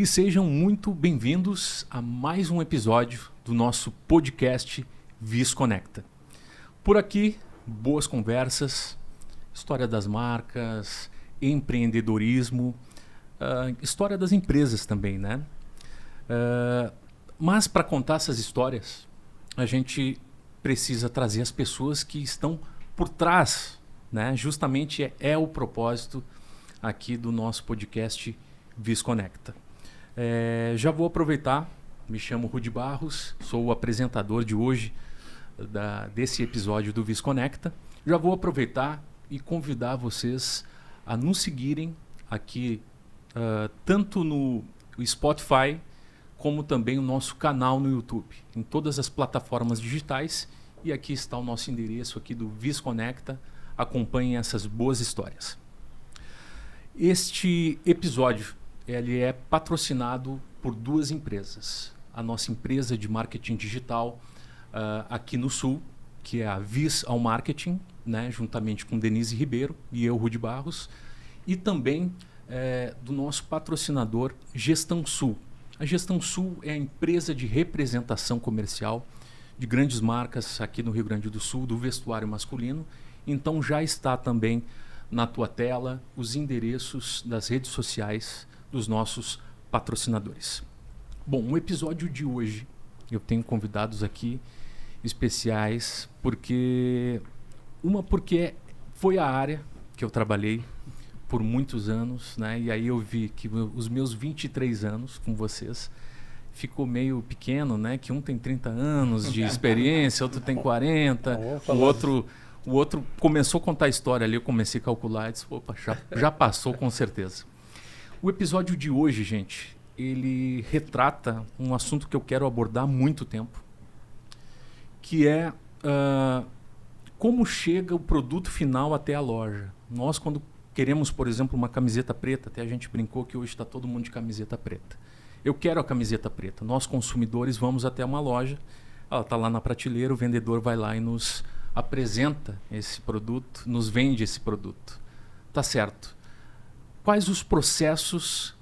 e sejam muito bem-vindos a mais um episódio do nosso podcast Visconecta. Por aqui, boas conversas, história das marcas, empreendedorismo, história das empresas também, né? Mas para contar essas histórias, a gente precisa trazer as pessoas que estão por trás, né? Justamente é o propósito aqui do nosso podcast Visconecta. Já vou aproveitar, me chamo Rudy Barros, sou o apresentador de hoje desse episódio do Visconecta. Já vou aproveitar e convidar vocês a nos seguirem aqui, tanto no Spotify, como também o nosso canal no YouTube, em todas as plataformas digitais. E aqui está o nosso endereço aqui do Visconecta. Acompanhem essas boas histórias. Este episódio ele é patrocinado por duas empresas. A nossa empresa de marketing digital aqui no Sul, que é a Vis ao Marketing, né, juntamente com Denise Ribeiro e eu, Rudy Barros, e também do nosso patrocinador Gestão Sul. A Gestão Sul é a empresa de representação comercial de grandes marcas aqui no Rio Grande do Sul, do vestuário masculino. Então já está também na tua tela os endereços das redes sociais dos nossos patrocinadores. Bom, no episódio de hoje eu tenho convidados aqui especiais porque foi a área que eu trabalhei por muitos anos, né? E aí eu vi que os meus 23 anos com vocês ficou meio pequeno, né? Que um tem 30 anos de experiência, outro tem 40, o outro começou a contar a história ali, eu comecei a calcular e disse, opa, já passou com certeza. O episódio de hoje, gente, ele retrata um assunto que eu quero abordar há muito tempo, que é como chega o produto final até a loja. Nós, quando queremos, por exemplo, uma camiseta preta, até a gente brincou que hoje está todo mundo de camiseta preta. Eu quero a camiseta preta. Nós, consumidores, vamos até uma loja, ela está lá na prateleira, o vendedor vai lá e nos apresenta esse produto, nos vende esse produto. Tá certo. Quais os processos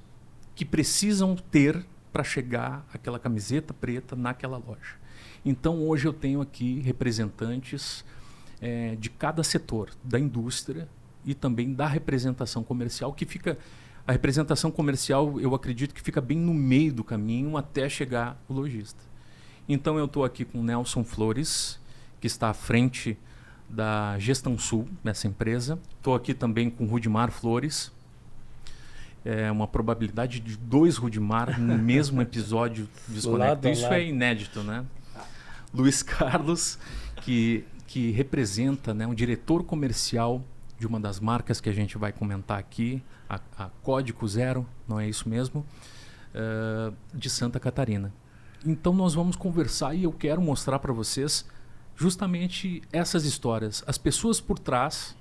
que precisam ter para chegar aquela camiseta preta naquela loja? Então, hoje eu tenho aqui representantes de cada setor, da indústria e também da representação comercial, que fica... A representação comercial, eu acredito que fica bem no meio do caminho até chegar o lojista. Então, eu estou aqui com o Nelson Flores, que está à frente da Gestão Sul, nessa empresa. Estou aqui também com o Rudimar Flores. É uma probabilidade de 2 Rudimar no mesmo episódio Visconecta. Isso é inédito, né? Luiz Carlos, que representa, né, um diretor comercial de uma das marcas que a gente vai comentar aqui, a Código Zero, não é isso mesmo? De Santa Catarina. Então nós vamos conversar e eu quero mostrar para vocês justamente essas histórias, as pessoas por trás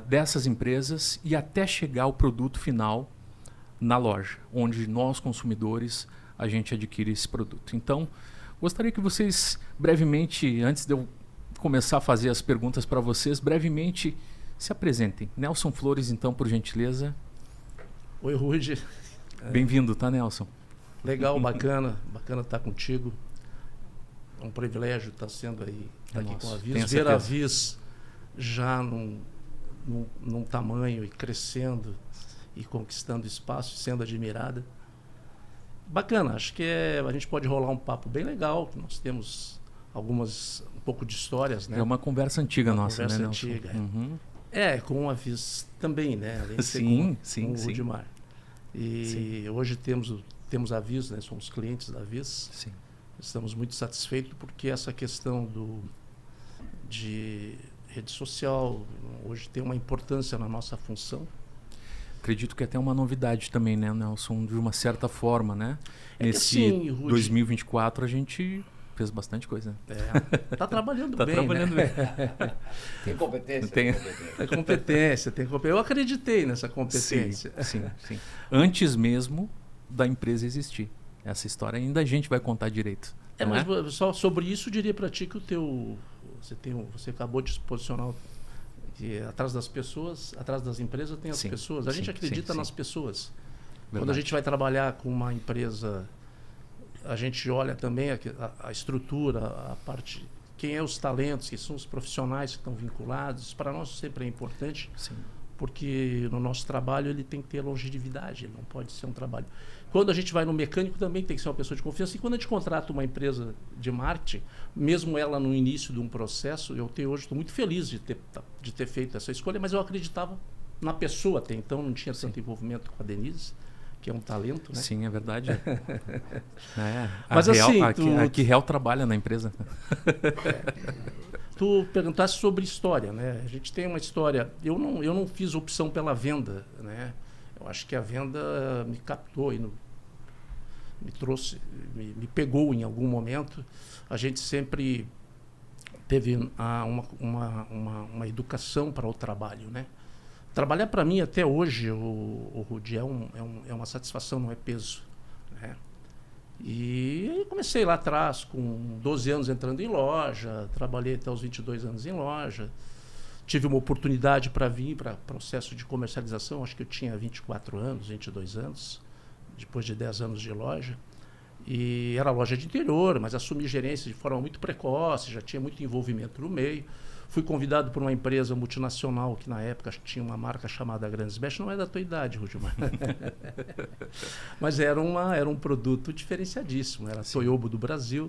dessas empresas e até chegar ao produto final na loja, onde nós, consumidores, a gente adquire esse produto. Então, gostaria que vocês brevemente, antes de eu começar a fazer as perguntas para vocês, brevemente se apresentem. Nelson Flores, então, por gentileza. Oi, Rudy. Bem-vindo, tá, Nelson? Legal, bacana estar contigo. É um privilégio estar sendo aí aqui com a Vis. Ver a Vis já num tamanho e crescendo e conquistando espaço, sendo admirada. Bacana, acho que a gente pode rolar um papo bem legal. Nós temos um pouco de histórias, né? É uma conversa antiga nossa, né, Nelson? Antiga. Uhum. Com a Vis também, né? Além de ser com o Rudimar. E hoje temos a Vis, né? Somos clientes da Vis. Sim. Estamos muito satisfeitos porque essa questão de rede social hoje tem uma importância na nossa função. Acredito que é até uma novidade também, né, Nelson? De uma certa forma, né? Nesse assim, Rudy, 2024 a gente fez bastante coisa. Tá trabalhando tá bem, trabalhando né? bem. Tem competência. Tem competência. Eu acreditei nessa competência. Sim. Antes mesmo da empresa existir. Essa história ainda a gente vai contar direito. Mas só sobre isso eu diria para ti que você acabou de se posicionar atrás das pessoas, atrás das empresas tem as pessoas. A gente acredita nas pessoas. Quando a gente vai trabalhar com uma empresa, a gente olha também a estrutura, a parte, quem é os talentos, que são os profissionais que estão vinculados. Para nós sempre é importante, Sim. porque no nosso trabalho ele tem que ter longevidade, ele não pode ser um trabalho. Quando a gente vai no mecânico também tem que ser uma pessoa de confiança. E quando a gente contrata uma empresa de marketing, mesmo ela no início de um processo, hoje estou muito feliz de ter feito essa escolha, mas eu acreditava na pessoa até então, não tinha tanto envolvimento com a Denise, que é um talento, né? Sim, é verdade. Mas assim, a Real trabalha na empresa. Tu perguntaste sobre história, né? A gente tem uma história. Eu não fiz opção pela venda, né? Eu acho que a venda me captou e me trouxe, me pegou em algum momento. A gente sempre teve uma educação para o trabalho, né? Trabalhar para mim até hoje, o Rudi, é uma satisfação, não é peso, né? E eu comecei lá atrás, com 12 anos entrando em loja, trabalhei até os 22 anos em loja. Tive uma oportunidade para vir para processo de comercialização, acho que eu tinha 24 anos, 22 anos, depois de 10 anos de loja. E era loja de interior, mas assumi gerência de forma muito precoce, já tinha muito envolvimento no meio. Fui convidado por uma empresa multinacional que na época tinha uma marca chamada Grandes Best, não é da tua idade, Rudimar. Mas era um produto diferenciadíssimo, era a Toyobo do Brasil.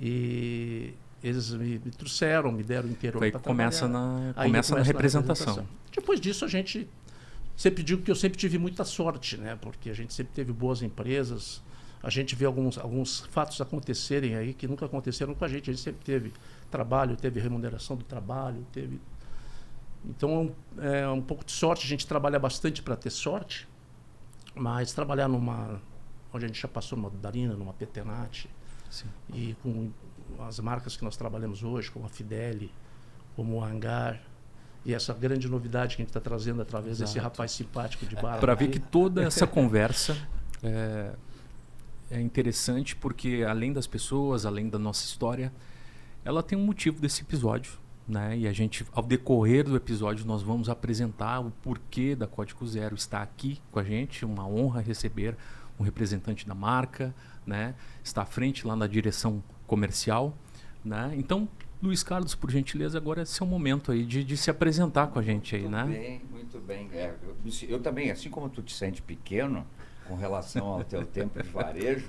E eles me trouxeram, me deram interior para trabalhar. Começa na representação. Depois disso, a gente sempre digo que eu sempre tive muita sorte, né? Porque a gente sempre teve boas empresas. A gente vê alguns fatos acontecerem aí que nunca aconteceram com a gente. A gente sempre teve trabalho, teve remuneração do trabalho, teve... Então, é um pouco de sorte. A gente trabalha bastante para ter sorte, mas trabalhar onde a gente já passou numa Darina, numa Petenat, e com as marcas que nós trabalhamos hoje, como a Fideli, como o Hangar, e essa grande novidade que a gente está trazendo através desse rapaz simpático de Barra. Para ver que toda essa conversa é interessante, porque além das pessoas, além da nossa história, ela tem um motivo desse episódio, né? E a gente, ao decorrer do episódio, nós vamos apresentar o porquê da Código Zero estar aqui com a gente. Uma honra receber um representante da marca, né? Está à frente lá na direção comercial, né? Então, Luiz Carlos, por gentileza, agora é seu momento aí de se apresentar com a gente aí, né? Muito bem. Eu também, assim como tu te sente pequeno com relação ao teu tempo de varejo,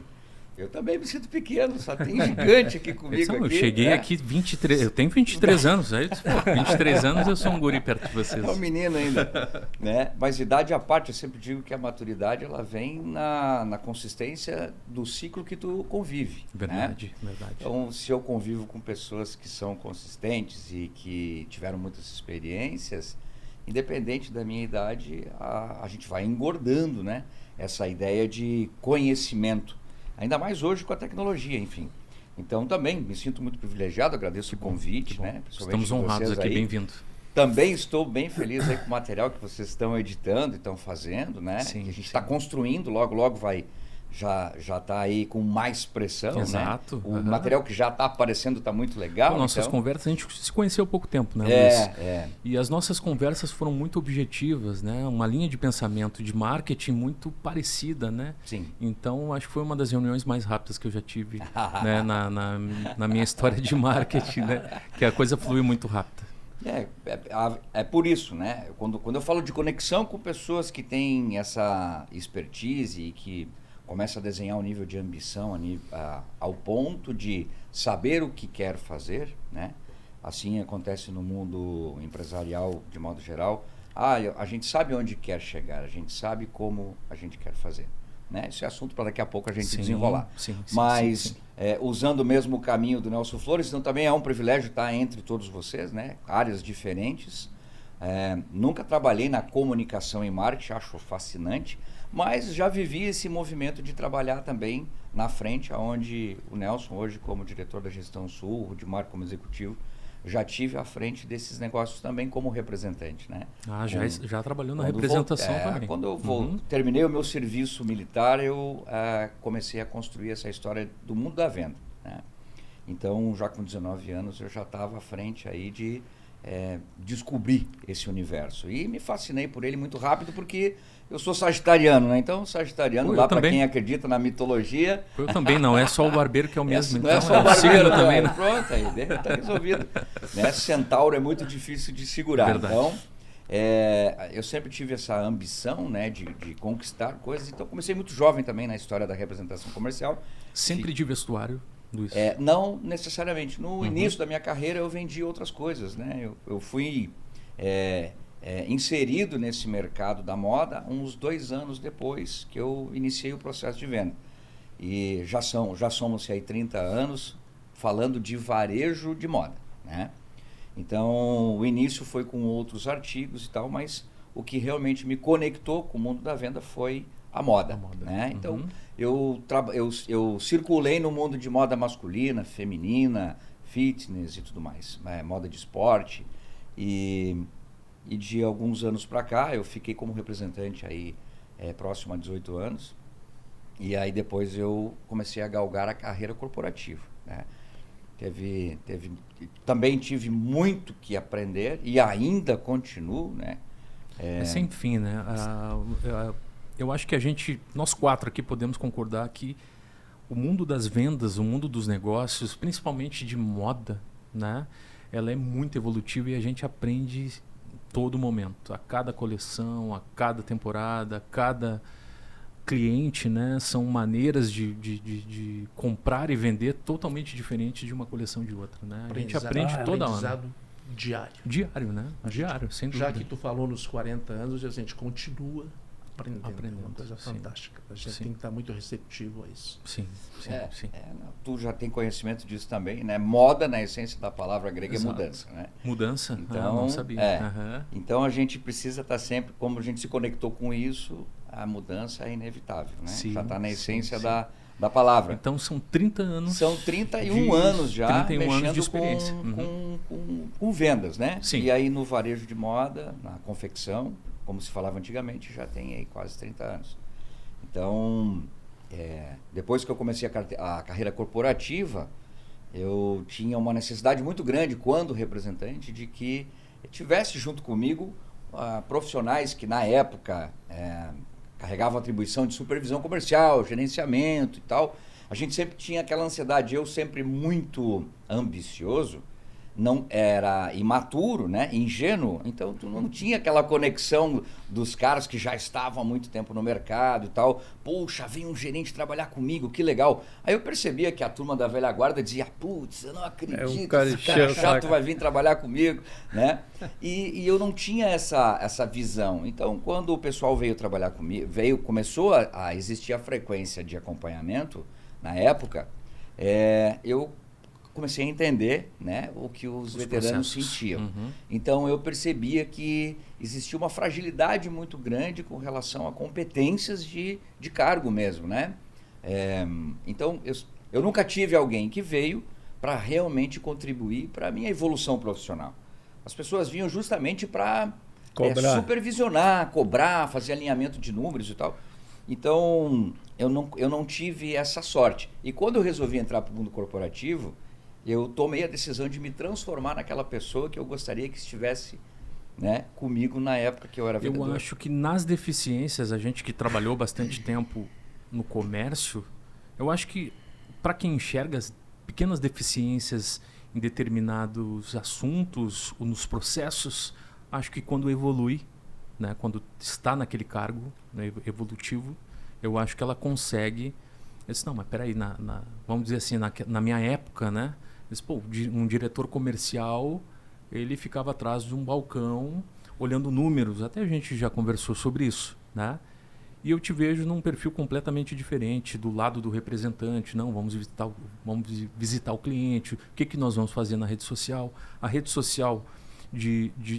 eu também me sinto pequeno, só tem gigante aqui comigo. Eu cheguei aqui 23, eu tenho 23 anos, aí 23 anos eu sou um guri perto de vocês. É um menino ainda, né? Mas idade à parte, eu sempre digo que a maturidade ela vem na consistência do ciclo que tu convive. Verdade, né? Verdade. Então, se eu convivo com pessoas que são consistentes e que tiveram muitas experiências, independente da minha idade, a gente vai engordando, né? Essa ideia de conhecimento. Ainda mais hoje com a tecnologia, enfim. Então, também me sinto muito privilegiado, agradeço o convite, né? Estamos honrados aqui, bem-vindo. Também estou bem feliz aí com o material que vocês estão editando e estão fazendo, né? Sim, que a gente está construindo, logo vai... Já está aí com mais pressão, exato, né? O material que já está aparecendo está muito legal. Com nossas conversas, a gente se conheceu há pouco tempo, né, Luiz? E as nossas conversas foram muito objetivas, né? Uma linha de pensamento de marketing muito parecida, né? Sim. Então, acho que foi uma das reuniões mais rápidas que eu já tive né? na minha história de marketing, né? Que a coisa flui muito rápida. É por isso, né? Quando eu falo de conexão com pessoas que têm essa expertise e que começa a desenhar um nível de ambição ao ponto de saber o que quer fazer, né? Assim acontece no mundo empresarial de modo geral. A gente sabe onde quer chegar, a gente sabe como a gente quer fazer, né? Esse é assunto para daqui a pouco a gente desenrolar. Mas usando o mesmo caminho do Nelson Flores, então também é um privilégio estar entre todos vocês, né? Áreas diferentes. Nunca trabalhei na comunicação e marketing, acho fascinante. Mas já vivi esse movimento de trabalhar também na frente, onde o Nelson, hoje como diretor da Gestão Sul, o Rudimar como executivo, já tive à frente desses negócios também como representante, né? Já trabalhou na representação também. Quando eu terminei o meu serviço militar, eu comecei a construir essa história do mundo da venda, né? Então, já com 19 anos, eu já estava à frente aí de descobrir esse universo. E me fascinei por ele muito rápido, porque eu sou sagitariano, né? Então, sagitariano, lá para quem acredita na mitologia... Eu também não, é só o barbeiro que é o mesmo. Não é só o barbeiro também. Pronto, aí está resolvido. Né? Centauro é muito difícil de segurar. Verdade. Então, eu sempre tive essa ambição, né, de conquistar coisas. Então, comecei muito jovem também na história da representação comercial. Sempre de vestuário? Não necessariamente. No início da minha carreira eu vendi outras coisas, né? Eu fui inserido nesse mercado da moda uns 2 anos depois que eu iniciei o processo de venda. E já somos aí 30 anos falando de varejo de moda, né? Então o início foi com outros artigos e tal, mas o que realmente me conectou com o mundo da venda foi a moda. Né? Então, eu circulei no mundo de moda masculina, feminina, fitness e tudo mais, moda de esporte. E de alguns anos para cá, eu fiquei como representante aí próximo a 18 anos. E aí depois eu comecei a galgar a carreira corporativa. Né? Também tive muito que aprender e ainda continuo. Né? É sem fim, né? Eu acho que nós 4 aqui podemos concordar que o mundo das vendas, o mundo dos negócios, principalmente de moda, né? Ela é muito evolutiva e a gente aprende todo momento, a cada coleção, a cada temporada, a cada cliente, né? São maneiras de comprar e vender totalmente diferentes de uma coleção de outra, né? A gente aprende toda hora. Diário. Diário, né? Diário, sem dúvida. Já que tu falou nos 40 anos, a gente continua aprendendo. É uma coisa fantástica. A gente tem que estar muito receptivo a isso. Sim. Tu já tem conhecimento disso também, né? Moda, na essência da palavra grega, é mudança, né? Mudança? Então, não sabia. Então a gente precisa estar sempre, como a gente se conectou com isso, a mudança é inevitável, né? Já está na essência da palavra. Então são 30 anos. São 31 anos já 31 mexendo anos de experiência. Com vendas, né? Sim. E aí no varejo de moda, na confecção, como se falava antigamente, já tem aí quase 30 anos. Então, depois que eu comecei a carreira corporativa, eu tinha uma necessidade muito grande, quando representante, de que tivesse junto comigo profissionais que na época carregavam atribuição de supervisão comercial, gerenciamento e tal. A gente sempre tinha aquela ansiedade, eu sempre muito ambicioso, não era imaturo, né, ingênuo, então tu não tinha aquela conexão dos caras que já estavam há muito tempo no mercado e tal. Poxa, vem um gerente trabalhar comigo, que legal. Aí eu percebia que a turma da velha guarda dizia, putz, eu não acredito, esse cara chato vai vir trabalhar comigo, né? E eu não tinha essa visão. Então, quando o pessoal veio trabalhar comigo, começou a existir a frequência de acompanhamento, na época, eu comecei a entender, né, o que os veteranos sentiam. Então eu percebia que existia uma fragilidade muito grande com relação a competências de cargo mesmo, né? Então eu nunca tive alguém que veio para realmente contribuir para a minha evolução profissional. As pessoas vinham justamente para supervisionar, cobrar, fazer alinhamento de números e tal. Então eu não tive essa sorte. E quando eu resolvi entrar para o mundo corporativo, eu tomei a decisão de me transformar naquela pessoa que eu gostaria que estivesse, né, comigo na época que eu era vendedor. Eu acho que nas deficiências, a gente que trabalhou bastante tempo no comércio, eu acho que para quem enxerga as pequenas deficiências em determinados assuntos ou nos processos, acho que quando evolui, né, quando está naquele cargo, né, evolutivo, eu acho que ela consegue... Eu disse, não, mas peraí, vamos dizer assim, na minha época, né? Um diretor comercial, ele ficava atrás de um balcão, olhando números. Até a gente já conversou sobre isso, né? E eu te vejo num perfil completamente diferente, do lado do representante. Não, vamos visitar o cliente. O que nós vamos fazer na rede social? A rede social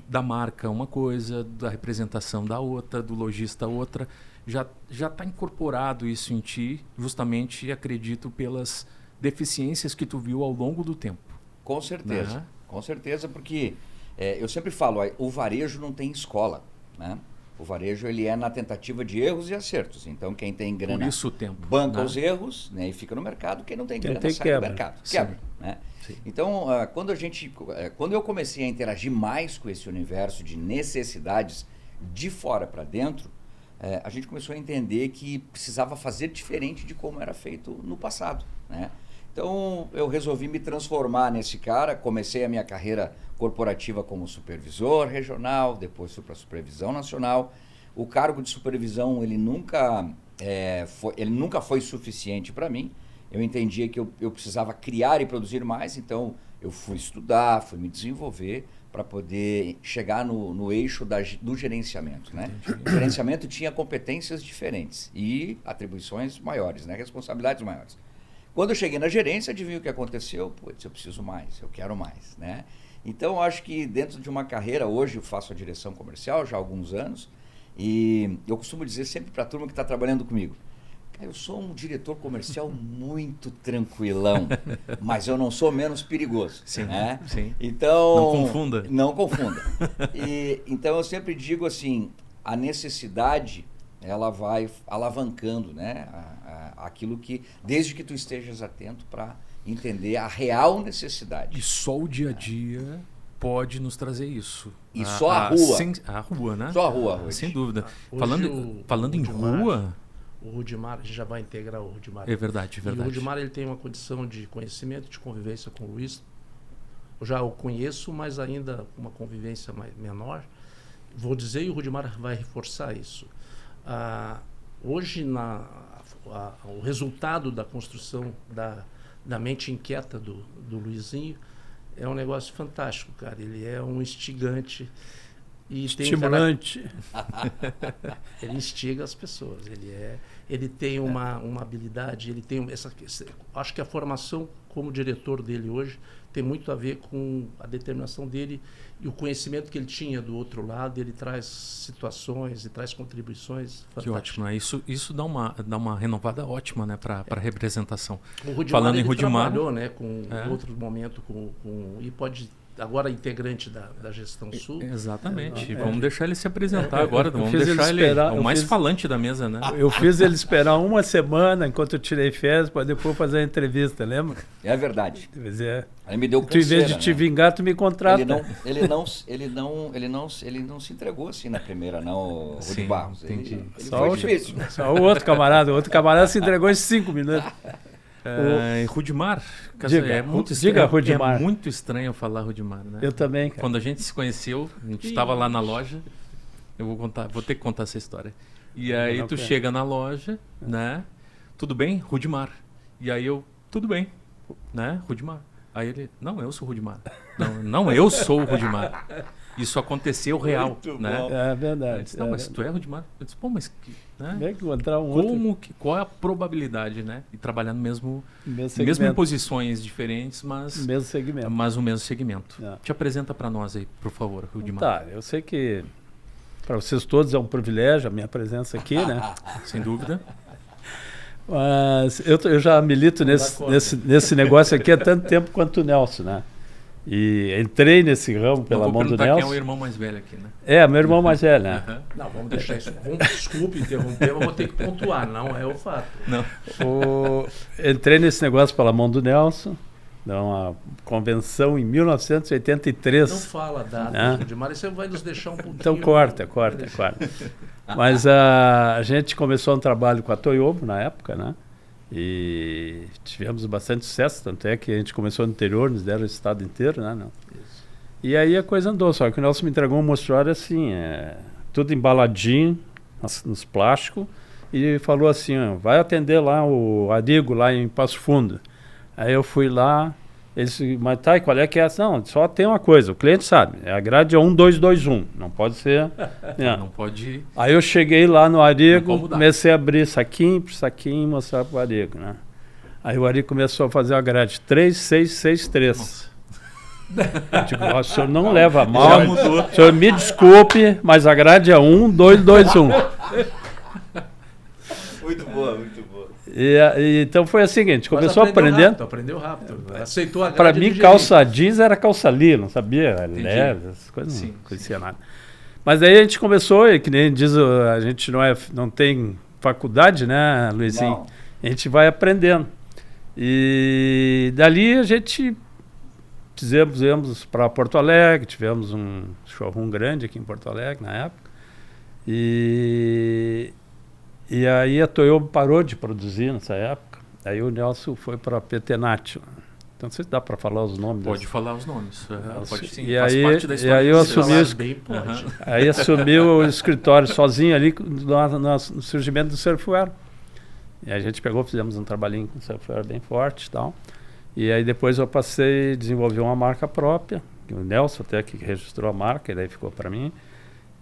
da marca uma coisa, da representação da outra, do lojista outra. Já está incorporado isso em ti, justamente, acredito, pelas deficiências que tu viu ao longo do tempo. Com certeza, né? Com certeza, porque eu sempre falo, o varejo não tem escola, né? O varejo ele é na tentativa de erros e acertos. Então quem tem grana Por isso o tempo, banca né? os erros, né, e fica no mercado. Quem não tem grana sai quebra. do mercado. Quebra. Né? Então quando eu comecei a interagir mais com esse universo de necessidades de fora para dentro, a gente começou a entender que precisava fazer diferente de como era feito no passado, né? Então eu resolvi me transformar nesse cara, comecei a minha carreira corporativa como supervisor regional, depois fui para a supervisão nacional. O cargo de supervisão ele nunca foi suficiente para mim. Eu entendia que eu precisava criar e produzir mais, então eu fui estudar, fui me desenvolver para poder chegar no eixo do gerenciamento, né? O gerenciamento tinha competências diferentes e atribuições maiores, né? Responsabilidades maiores. Quando eu cheguei na gerência, adivinha o que aconteceu? Putz, eu preciso mais, eu quero mais, né? Então, eu acho que dentro de uma carreira, hoje eu faço a direção comercial já há alguns anos, e eu costumo dizer sempre para a turma que está trabalhando comigo, eu sou um diretor comercial muito tranquilão, mas eu não sou menos perigoso. Sim, né? Sim. Então, não confunda. Não confunda. Então, eu sempre digo assim, a necessidade ela vai alavancando, né, aquilo que, desde que tu estejas atento para entender a real necessidade. E só o dia a dia pode nos trazer isso. E só a rua. A rua, né? Só a rua. Sem dúvida. Hoje Falando em rua... O Rudimar, a gente já vai integrar o Rudimar. É verdade, é verdade. E o Rudimar ele tem uma condição de conhecimento, de convivência com o Luiz. Eu já o conheço, mas ainda com uma convivência menor. Vou dizer, e o Rudimar vai reforçar isso. Hoje, o resultado da construção da mente inquieta do Luizinho é um negócio fantástico, cara. Ele é um instigante. Estimulante. Ele instiga as pessoas. Ele tem uma habilidade, ele tem acho que a formação como diretor dele hoje tem muito a ver com a determinação dele e o conhecimento que ele tinha do outro lado. Ele traz situações e traz contribuições fantásticas. Que ótimo, né? Isso dá uma renovada ótima, né, para a representação. O Rudimar, falando em Rudimar, trabalhou, né, com outro momento e pode agora integrante da Gestão Sul. Exatamente. Vamos deixar ele se apresentar agora. Vamos deixar ele o mais falante da mesa, né? Eu fiz ele esperar uma semana enquanto eu tirei férias para depois fazer a entrevista, lembra? É verdade. Pois é. Ele me deu tu, em vez de te vingar, tu me contrata. Ele não se entregou assim na primeira, não, Rudi Barros. Ele foi difícil. Só o outro camarada. O outro camarada se entregou em 5 minutos. Rudimar, Rudimar. É muito estranho falar Rudimar, né? Eu também, cara. Quando a gente se conheceu, a gente estava lá na loja. Eu vou ter que contar essa história. E aí tu chega na loja, né? Tudo bem, Rudimar. E aí eu, tudo bem, né? Rudimar. Aí ele, não, eu sou o Rudimar. Não, eu sou o Rudimar. Isso aconteceu real, muito né? Bom. É verdade. Disse, não, mas tu é Rudimar? Eu disse, pô, mas né? É que encontrar Qual é a probabilidade, né? De trabalhar no mesmo em posições diferentes, mas mesmo segmento. Mas o mesmo segmento. Te apresenta para nós aí, por favor, Rudimar. Tá, eu sei que para vocês todos é um privilégio a minha presença aqui, né? Sem dúvida. Mas eu já milito nesse negócio aqui há tanto tempo quanto o Nelson, né? E entrei nesse ramo pela mão do Nelson. Quem é o irmão mais velho aqui, né? Meu irmão mais velho, né? Não, vamos deixar isso. Desculpe interromper, mas vou ter que pontuar. Não é o fato. Não. Entrei nesse negócio pela mão do Nelson, numa convenção em 1983. Não fala data, Rudimar, isso vai nos deixar um pouquinho... Então corta. Mas a gente começou um trabalho com a Toyobo na época, né? E tivemos bastante sucesso, tanto é que a gente começou no interior, nos deram o estado inteiro, né? Não. E aí a coisa andou, só que o Nelson me entregou um mostruário assim, tudo embaladinho, nos plásticos, e falou assim, vai atender lá o Arigo, lá em Passo Fundo. Aí eu fui lá, ele disse, mas tá, e qual é que é? Não, só tem uma coisa, o cliente sabe, a grade é 1221, não pode ser... Não pode... Aí eu cheguei lá no Arigo, comecei a abrir saquinho por saquinho e mostrar pro Arigo, né? Aí o Arigo começou a fazer a grade 3663. Nossa. Eu digo, o senhor não leva a mal, o senhor me desculpe, mas a grade é 1221. Muito boa. Então foi assim que a gente começou aprendendo. Aprendeu rápido. Aceitou a grade. Para mim, calça jeans era calça li, não sabia? Leve, essas coisas, não conhecia nada. Mas aí a gente começou, e que nem diz, a gente não tem faculdade, né, Luizinho? Não. A gente vai aprendendo. E dali a gente viemos para Porto Alegre, tivemos um showroom grande aqui em Porto Alegre na época. E aí a Toyobo parou de produzir nessa época. Aí o Nelson foi para a Petenat. Então, não sei se dá para falar os nomes. Pode falar os nomes. Pode sim. E aí eu assumi aí assumi o escritório sozinho ali no surgimento do Surfwear. E a gente fizemos um trabalhinho com o Surfwear bem forte e tal. E aí depois eu passei a desenvolver uma marca própria. O Nelson até que registrou a marca, e daí ficou para mim.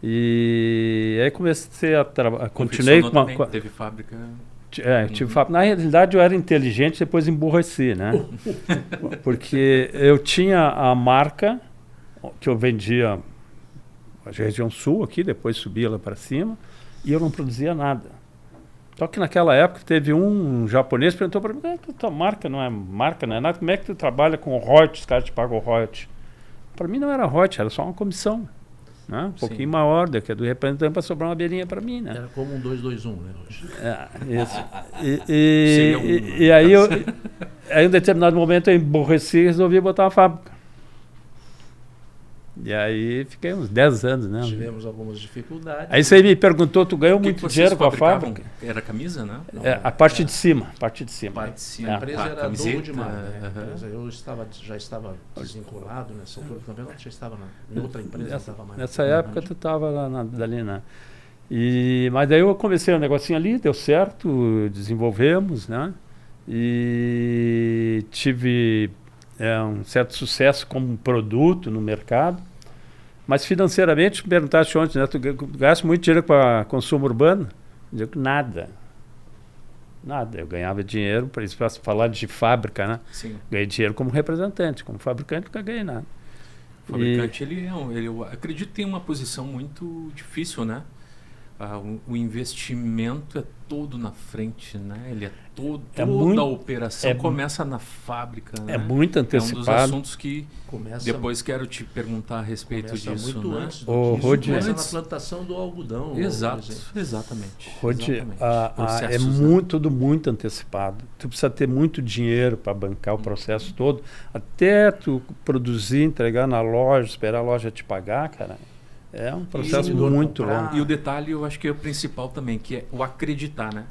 E aí comecei a trabalhar. Continuei com teve fábrica. Tive fábrica. Na realidade eu era inteligente, depois emburreci, né? Porque eu tinha a marca que eu vendia na região sul aqui, depois subia lá para cima, e eu não produzia nada. Só que naquela época teve um japonês que perguntou para mim: tua marca não é nada, como é que tu trabalha com royalties, os caras te pagam royalties? Para mim não era royalties, era só uma comissão. Né? Um pouquinho maior do que a do representante para sobrar uma beirinha para mim. Né? Era como um 221, né? Hoje. Isso. E aí, em um determinado momento eu emborreci e resolvi botar uma fábrica. E aí fiquei uns 10 anos, né? Tivemos algumas dificuldades. Aí você me perguntou, tu ganhou muito dinheiro com a fábrica? Era camisa, né? A parte de cima. A empresa era Dogo de Mar. Eu já estava desvinculado nessa altura também, já estava em outra empresa. Nessa época tu estava dali, né? Mas daí eu comecei um negocinho ali, deu certo, desenvolvemos, né? E tive um certo sucesso como produto no mercado, mas financeiramente, me perguntaste ontem, né, tu gasta muito dinheiro para consumo urbano? Eu digo nada, eu ganhava dinheiro, para falar de fábrica, né? Sim. Ganhei dinheiro como representante, como fabricante nunca ganhei nada. O fabricante, ele eu acredito que tem uma posição muito difícil, né? O investimento é todo na frente, né? Ele toda a operação começa na fábrica, né? É muito antecipado. É um dos assuntos que depois quero te perguntar a respeito disso, muito né? Antes do começa na plantação do algodão. Exatamente. Tudo muito antecipado. Tu precisa ter muito dinheiro para bancar o processo todo, até tu produzir, entregar na loja, esperar a loja te pagar, cara. É um processo muito longo. E o detalhe, eu acho que é o principal também, que é o acreditar, né?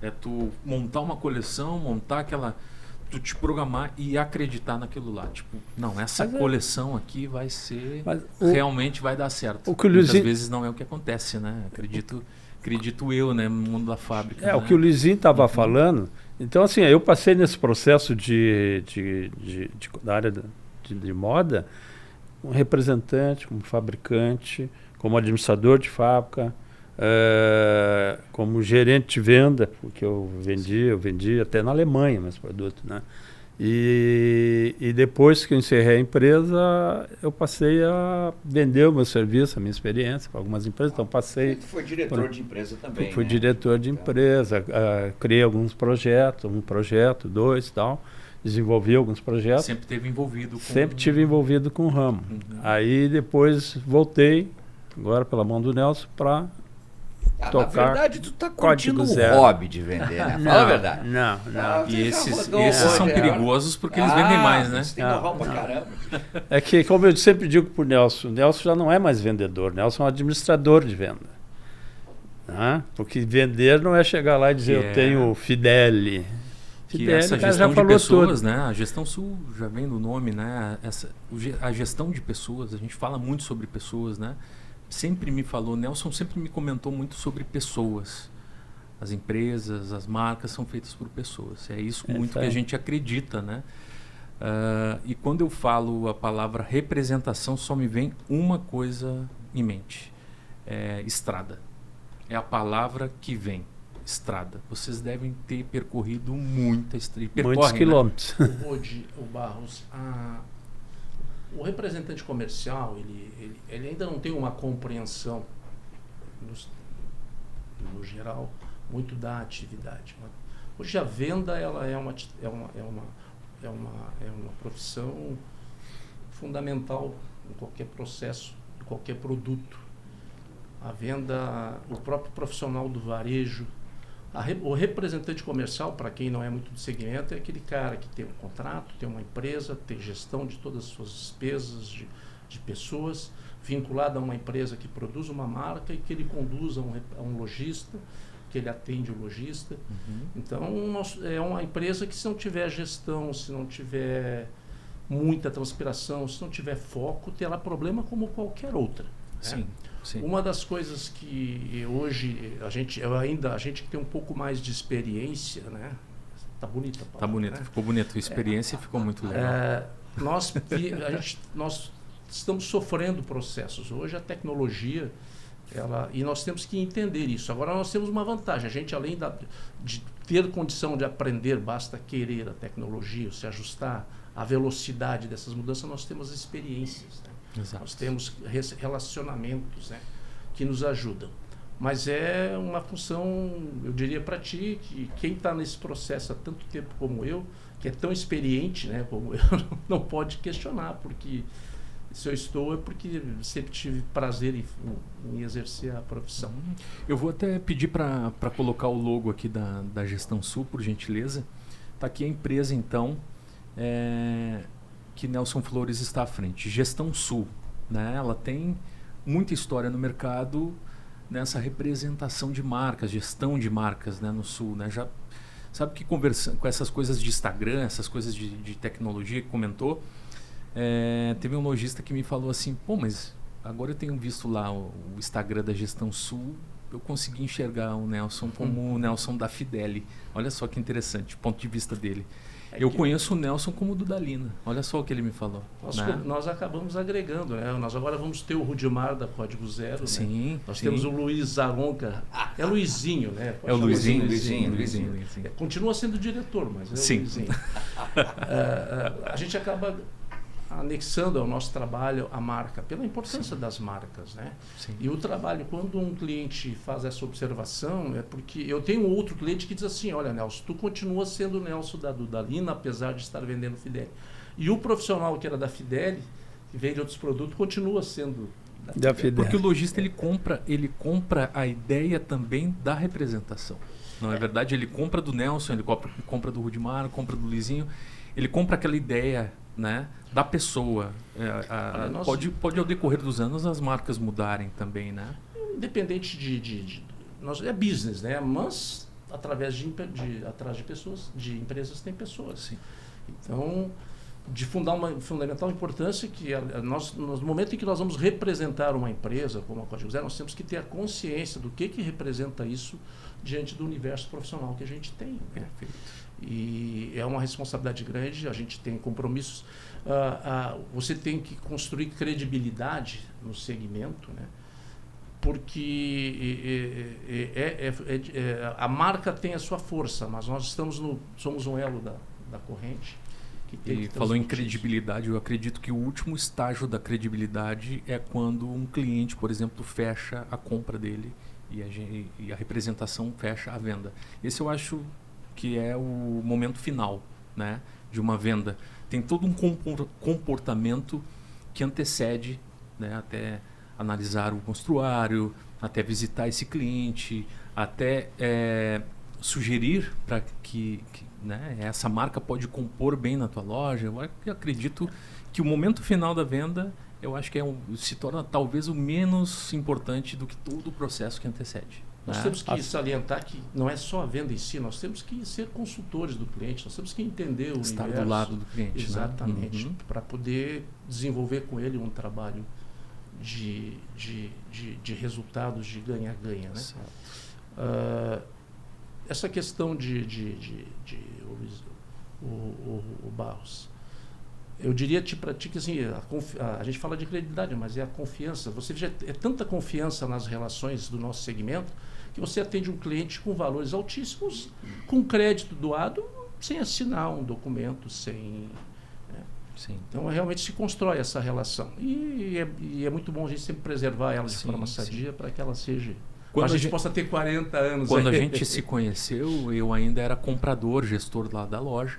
É tu montar uma coleção, tu te programar e acreditar naquilo lá. Tipo, não, essa coleção aqui vai ser... realmente vai dar certo. Muitas vezes não é o que acontece, né? Acredito eu, né? No mundo da fábrica. O que o Luizinho estava falando. Então, assim, eu passei nesse processo da área de moda, como representante, como fabricante, como administrador de fábrica, como gerente de venda, porque eu vendi até na Alemanha meus produtos, né? E depois que eu encerrei a empresa, eu passei a vender o meu serviço, a minha experiência para algumas empresas. Então passei. Você foi diretor de empresa também? Fui diretor de empresa, criei alguns projetos, um projeto, 2 e tal. Desenvolvi alguns projetos. Sempre esteve envolvido com... Sempre tive envolvido com o ramo. Aí depois voltei, agora pela mão do Nelson, para tocar. Na verdade, tu tá curtindo o hobby de vender, né? Fala a verdade. Não. E esses são perigosos porque eles vendem mais, né? Você tem know-how pra caramba. É que, como eu sempre digo pro Nelson, o Nelson já não é mais vendedor, o Nelson é um administrador de venda. Porque vender não é chegar lá e dizer eu tenho Fideli. Que essa gestão de pessoas, né? A Gestão Sul já vem do nome, né? A gestão de pessoas, a gente fala muito sobre pessoas, né? Sempre me falou, Nelson sempre me comentou muito sobre pessoas. As empresas, as marcas são feitas por pessoas. É isso muito que a gente acredita, né? E quando eu falo a palavra representação, só me vem uma coisa em mente. Estrada. É a palavra que vem. Estrada. Vocês devem ter percorrido muitos quilômetros. Né? O Barros, o representante comercial, ele ainda não tem uma compreensão, no geral, muito da atividade. Hoje a venda ela é uma profissão fundamental em qualquer processo, em qualquer produto. a venda, o próprio profissional do varejo. O representante comercial, para quem não é muito do segmento, é aquele cara que tem um contrato, tem uma empresa, tem gestão de todas as suas despesas de pessoas, vinculado a uma empresa que produz uma marca e que ele conduz a um lojista, que ele atende o lojista. Então, é uma empresa que, se não tiver gestão, se não tiver muita transpiração, se não tiver foco, terá problema como qualquer outra. Sim. Sim. Uma das coisas que hoje a gente que tem um pouco mais de experiência, né? Tá bonita a palavra, tá bonito, né? Ficou bonito. A experiência ficou muito legal. Nós estamos sofrendo processos. Hoje a tecnologia, e nós temos que entender isso. Agora nós temos uma vantagem. A gente, além de ter condição de aprender, basta querer a tecnologia, se ajustar à velocidade dessas mudanças, nós temos experiências, né? Exato. Nós temos relacionamentos, né, que nos ajudam. Mas é uma função, eu diria para ti, que quem está nesse processo há tanto tempo como eu, que é tão experiente, né, como eu, não pode questionar, porque se eu estou é porque sempre tive prazer em exercer a profissão. Eu vou até pedir para colocar o logo aqui da Gestão Sul, por gentileza. Está aqui a empresa, então, que Nelson Flores está à frente. Gestão Sul, né? Ela tem muita história no mercado nessa representação de marcas, gestão de marcas, né, no Sul, né? Já sabe que conversando com essas coisas de Instagram, essas coisas de tecnologia que comentou, teve um lojista que me falou assim, pô, mas agora eu tenho visto lá o Instagram da Gestão Sul, eu consegui enxergar o Nelson como o Nelson da Fideli. Olha só que interessante, ponto de vista dele. Eu conheço o Nelson como o do Dalina. Olha só o que ele me falou. Nós acabamos agregando, né? Nós agora vamos ter o Rudimar da Código Zero. Sim. Né? Nós temos o Luiz Zaronca. É Luizinho, né? É o Luizinho. Continua sendo diretor, mas é o Luizinho. A gente acaba anexando ao nosso trabalho a marca, pela importância das marcas, né? Sim. E o trabalho, quando um cliente faz essa observação, é porque eu tenho outro cliente que diz assim, olha, Nelson, tu continua sendo o Nelson da Dudalina, apesar de estar vendendo Fideli. E o profissional que era da Fideli, que vende outros produtos, continua sendo da Fideli. Porque o lojista, ele compra a ideia também da representação. Não é verdade? Ele compra do Nelson, ele compra do Rudimar, compra do Luizinho, ele compra aquela ideia, né, da pessoa. Pode ao decorrer dos anos as marcas mudarem também, né? Independente é business, né? Mas através de pessoas, de empresas tem pessoas. Sim. Então, de fundamental importância que no momento em que nós vamos representar uma empresa como a Código Zero, nós temos que ter a consciência do que representa isso diante do universo profissional que a gente tem. Né? E é uma responsabilidade grande, a gente tem compromissos. Você tem que construir credibilidade no segmento, né? Porque a marca tem a sua força, mas nós somos um elo da corrente. E falou em credibilidade, eu acredito que o último estágio da credibilidade é quando um cliente, por exemplo, fecha a compra dele e a representação fecha a venda. Esse eu acho que é o momento final, né, de uma venda. Tem todo um comportamento que antecede, né, até analisar o mostruário, até visitar esse cliente, até sugerir para que né, essa marca pode compor bem na tua loja. Eu acredito que o momento final da venda, eu acho que se torna talvez o menos importante do que todo o processo que antecede. Nós temos que salientar que não é só a venda em si, nós temos que ser consultores do cliente, nós temos que entender o estar universo. Do lado do cliente. Exatamente, né? Para poder desenvolver com ele um trabalho de resultados, de ganha-ganha. Né? Essa questão o Barros, eu diria para ti que assim, a gente fala de credibilidade, mas é a confiança. Você já é tanta confiança nas relações do nosso segmento que você atende um cliente com valores altíssimos, com crédito doado, sem assinar um documento, sem... Né? Sim. Então, realmente se constrói essa relação. E é muito bom a gente sempre preservar ela de forma sadia para que ela seja... Quando a gente possa ter 40 anos. Quando a gente se conheceu, eu ainda era comprador, gestor lá da loja,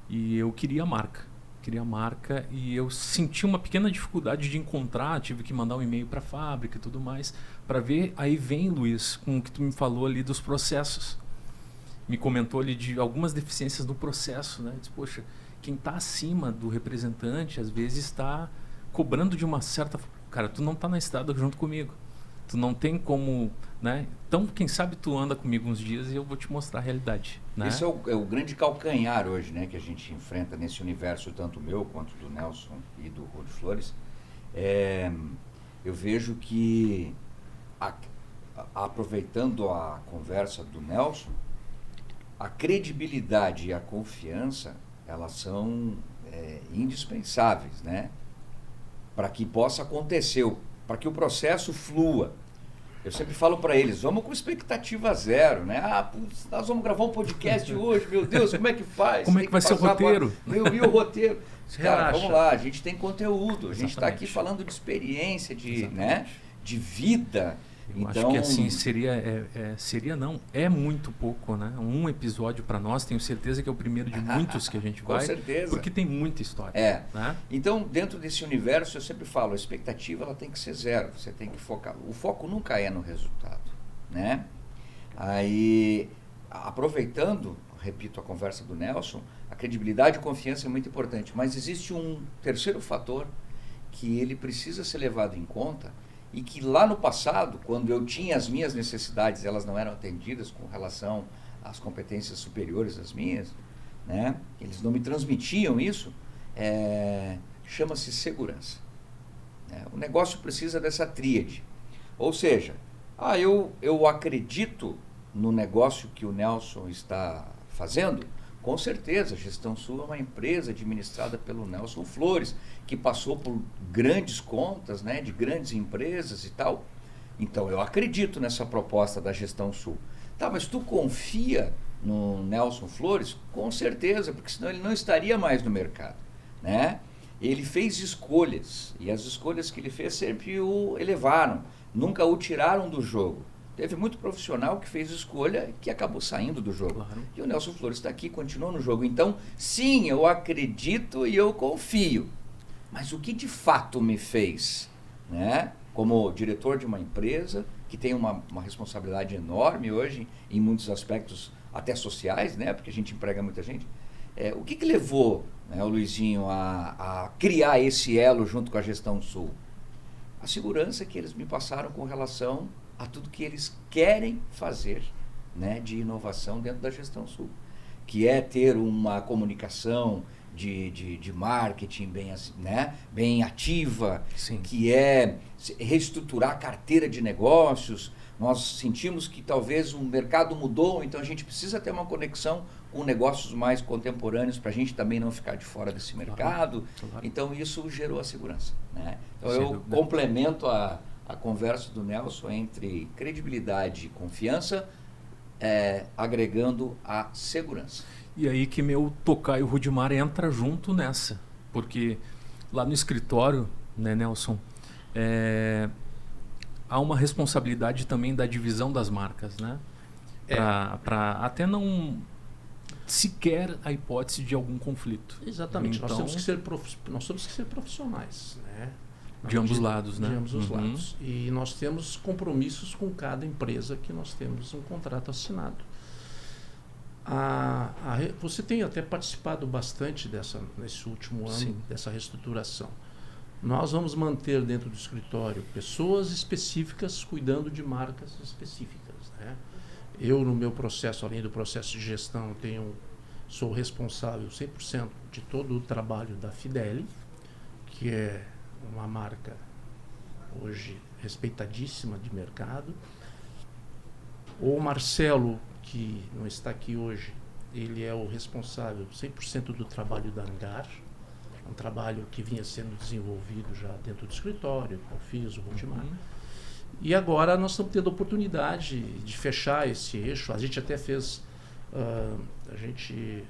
e eu queria a marca. Queria a marca e eu senti uma pequena dificuldade de encontrar, tive que mandar um e-mail para a fábrica e tudo mais, para ver. Aí vem, Luiz, com o que tu me falou ali dos processos. Me comentou ali de algumas deficiências no processo, né? Disse, poxa, quem está acima do representante, às vezes está cobrando de uma certa... Cara, tu não está na estrada junto comigo. Tu não tem como, né? Então, quem sabe tu anda comigo uns dias e eu vou te mostrar a realidade, né? Esse é o grande calcanhar hoje, né? Que a gente enfrenta nesse universo, tanto meu quanto do Nelson e do Rô de Flores. Eu vejo que, aproveitando a conversa do Nelson, a credibilidade e a confiança, elas são indispensáveis, né? Para que possa acontecer, para que o processo flua. Eu sempre falo para eles, vamos com expectativa zero, né? Putz, nós vamos gravar um podcast hoje, meu Deus, como é que faz? Como é que vai ser o roteiro? E o roteiro? Cara, Relaxa. vamos lá, a gente tem conteúdo, a gente está Exatamente. aqui falando de experiência, Exatamente. né? De vida. Eu Então, acho que assim, é muito pouco, né? Um episódio para nós, tenho certeza que é o primeiro de muitos que a gente vai. Com certeza. Porque tem muita história. Né? Então, dentro desse universo, eu sempre falo, a expectativa ela tem que ser zero, você tem que focar. O foco nunca é no resultado, né? Aí, aproveitando, repito a conversa do Nelson, a credibilidade e confiança é muito importante, mas existe um terceiro fator que ele precisa ser levado em conta e que lá no passado, quando eu tinha as minhas necessidades, elas não eram atendidas com relação às competências superiores às minhas, né? Eles não me transmitiam isso, chama-se segurança. O negócio precisa dessa tríade. Ou seja, eu acredito no negócio que o Nelson está fazendo. Com certeza, a Gestão Sul é uma empresa administrada pelo Nelson Flores, que passou por grandes contas, né, de grandes empresas e tal. Então, eu acredito nessa proposta da Gestão Sul. Tá, mas tu confia no Nelson Flores? Com certeza, porque senão ele não estaria mais no mercado, né? Ele fez escolhas, e as escolhas que ele fez sempre o elevaram, nunca o tiraram do jogo. Teve muito profissional que fez escolha que acabou saindo do jogo. Claro. E o Nelson Flores está aqui, continuou no jogo. Então, sim, eu acredito e eu confio. Mas o que de fato me fez, né, como diretor de uma empresa, que tem uma responsabilidade enorme hoje, em muitos aspectos até sociais, né, porque a gente emprega muita gente, o que levou, né, o Luizinho a criar esse elo junto com a Gestão Sul? A segurança que eles me passaram com relação a tudo que eles querem fazer, né, de inovação dentro da Gestão Sul, que é ter uma comunicação de marketing bem ativa, Sim. que é reestruturar a carteira de negócios. Nós sentimos que talvez o mercado mudou, então a gente precisa ter uma conexão com negócios mais contemporâneos para a gente também não ficar de fora desse mercado. Claro. Então isso gerou a segurança, né? Então Sem eu dúvida. complemento a conversa do Nelson entre credibilidade e confiança, agregando a segurança. E aí que meu tocaio Rudimar entra junto nessa. Porque lá no escritório, né, Nelson, há uma responsabilidade também da divisão das marcas, né? Para até não sequer a hipótese de algum conflito. Exatamente. Então, Nós temos que ser profissionais, né? De ambos os lados, né? De ambos os lados. E nós temos compromissos com cada empresa que nós temos um contrato assinado. Você tem até participado bastante nesse último ano, Sim. dessa reestruturação. Nós vamos manter dentro do escritório pessoas específicas cuidando de marcas específicas, né? Eu, no meu processo, além do processo de gestão, sou responsável 100% de todo o trabalho da Fideli, que é uma marca hoje respeitadíssima de mercado. O Marcelo, que não está aqui hoje, ele é o responsável 100% do trabalho da Angar, um trabalho que vinha sendo desenvolvido já dentro do escritório, eu fiz o Rudimar. E agora nós estamos tendo a oportunidade de fechar esse eixo. A gente até fez, a gente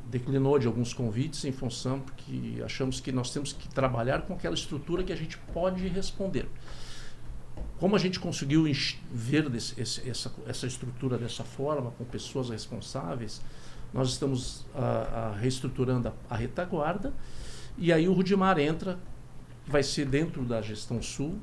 declinou de alguns convites em função porque achamos que nós temos que trabalhar com aquela estrutura que a gente pode responder. Como a gente conseguiu ver essa estrutura dessa forma, com pessoas responsáveis, Nós estamos reestruturando a retaguarda, e aí o Rudimar entra, vai ser dentro da gestão sul,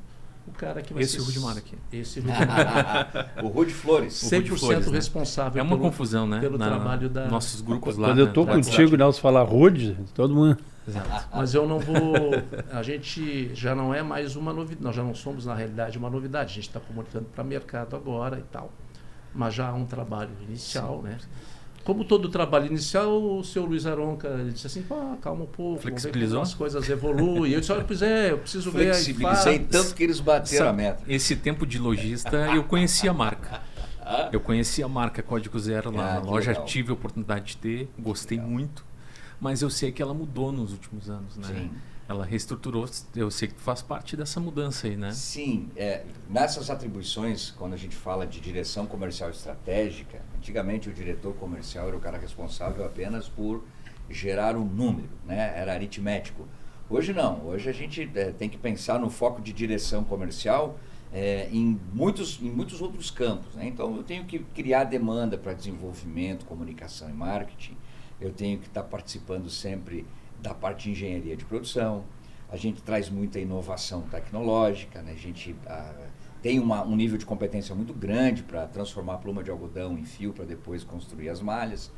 o cara que vai ser... Esse Rudimar aqui. Esse Rudimar. O Rude Flores. 100% responsável é uma confusão, né? pelo trabalho da... Nossos grupos lá. Quando eu estou contigo, Nelson, falar Rude, todo mundo... Exato. Mas eu não vou... A gente já não é mais uma novidade. Nós já não somos, na realidade, uma novidade. A gente está comunicando para mercado agora e tal. Mas já há um trabalho inicial, sim, né? Como todo trabalho inicial, o senhor Luiz Aronca ele disse assim, calma um pouco, vamos ver como as coisas evoluem. Eu disse, olha, pois eu preciso ver... Flexibilizei tanto que eles bateram a meta. Esse tempo de lojista, eu conhecia a marca. Eu conhecia a marca Código Zero lá na loja, legal. Tive a oportunidade de ter, gostei muito. Mas eu sei que ela mudou nos últimos anos, né? Sim. Ela reestruturou, eu sei que faz parte dessa mudança aí, né? Sim, nessas atribuições, quando a gente fala de direção comercial estratégica, antigamente o diretor comercial era o cara responsável apenas por gerar um número, né? Era aritmético. Hoje não, hoje a gente tem que pensar no foco de direção comercial em muitos outros campos, né? Então eu tenho que criar demanda para desenvolvimento, comunicação e marketing, eu tenho que estar participando sempre da parte de engenharia de produção, a gente traz muita inovação tecnológica, né? A gente tem um nível de competência muito grande para transformar a pluma de algodão em fio para depois construir as malhas.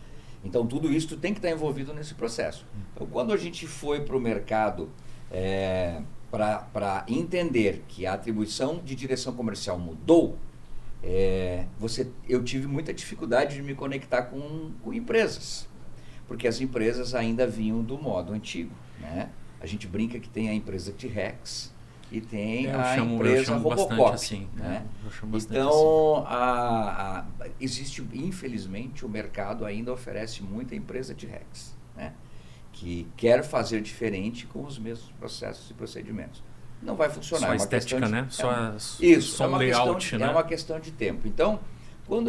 Então tudo isso tem que estar envolvido nesse processo. Então quando a gente foi para o mercado para entender que a atribuição de direção comercial mudou, eu tive muita dificuldade de me conectar com empresas. Porque as empresas ainda vinham do modo antigo, né? A gente brinca que tem a empresa T-Rex e tem a empresa Robocop. Assim, né? Então, existe, infelizmente, o mercado ainda oferece muita empresa T-Rex, né? Que quer fazer diferente com os mesmos processos e procedimentos. Não vai funcionar. Só a estética, né? Só um layout, né? É uma questão de tempo. Então, quando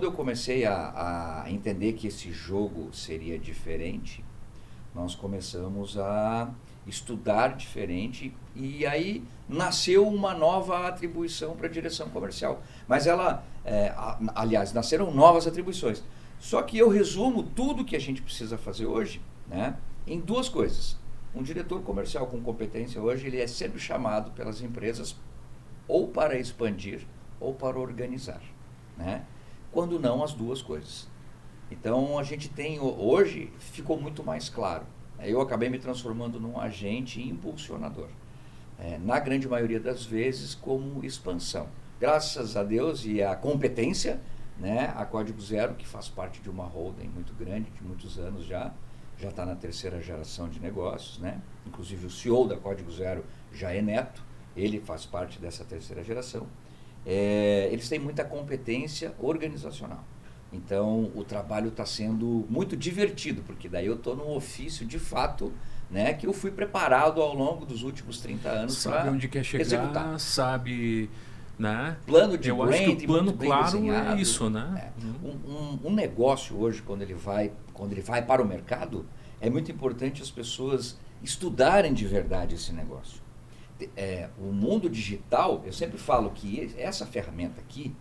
eu comecei a entender que esse jogo seria diferente, nós começamos a estudar diferente e aí nasceu uma nova atribuição para a direção comercial. Mas aliás, nasceram novas atribuições. Só que eu resumo tudo que a gente precisa fazer hoje, né, em duas coisas. Um diretor comercial com competência hoje, ele é sempre chamado pelas empresas ou para expandir ou para organizar. Né? Quando não, as duas coisas. Então a gente tem, hoje ficou muito mais claro. Eu acabei me transformando num agente impulsionador. Na grande maioria das vezes como expansão. Graças a Deus e à competência, né, a Código Zero, que faz parte de uma holding muito grande, de muitos anos já está na terceira geração de negócios, né? Inclusive o CEO da Código Zero já é neto, ele faz parte dessa terceira geração. Eles têm muita competência organizacional. Então, o trabalho está sendo muito divertido, porque daí eu estou num ofício, de fato, né, que eu fui preparado ao longo dos últimos 30 anos para executar. Sabe onde quer chegar, executar. Sabe... Né? Plano de eu acho que o plano claro desenhado. É isso, né? Um negócio hoje, quando ele vai para o mercado, é muito importante as pessoas estudarem de verdade esse negócio. O mundo digital, eu sempre falo que essa ferramenta aqui,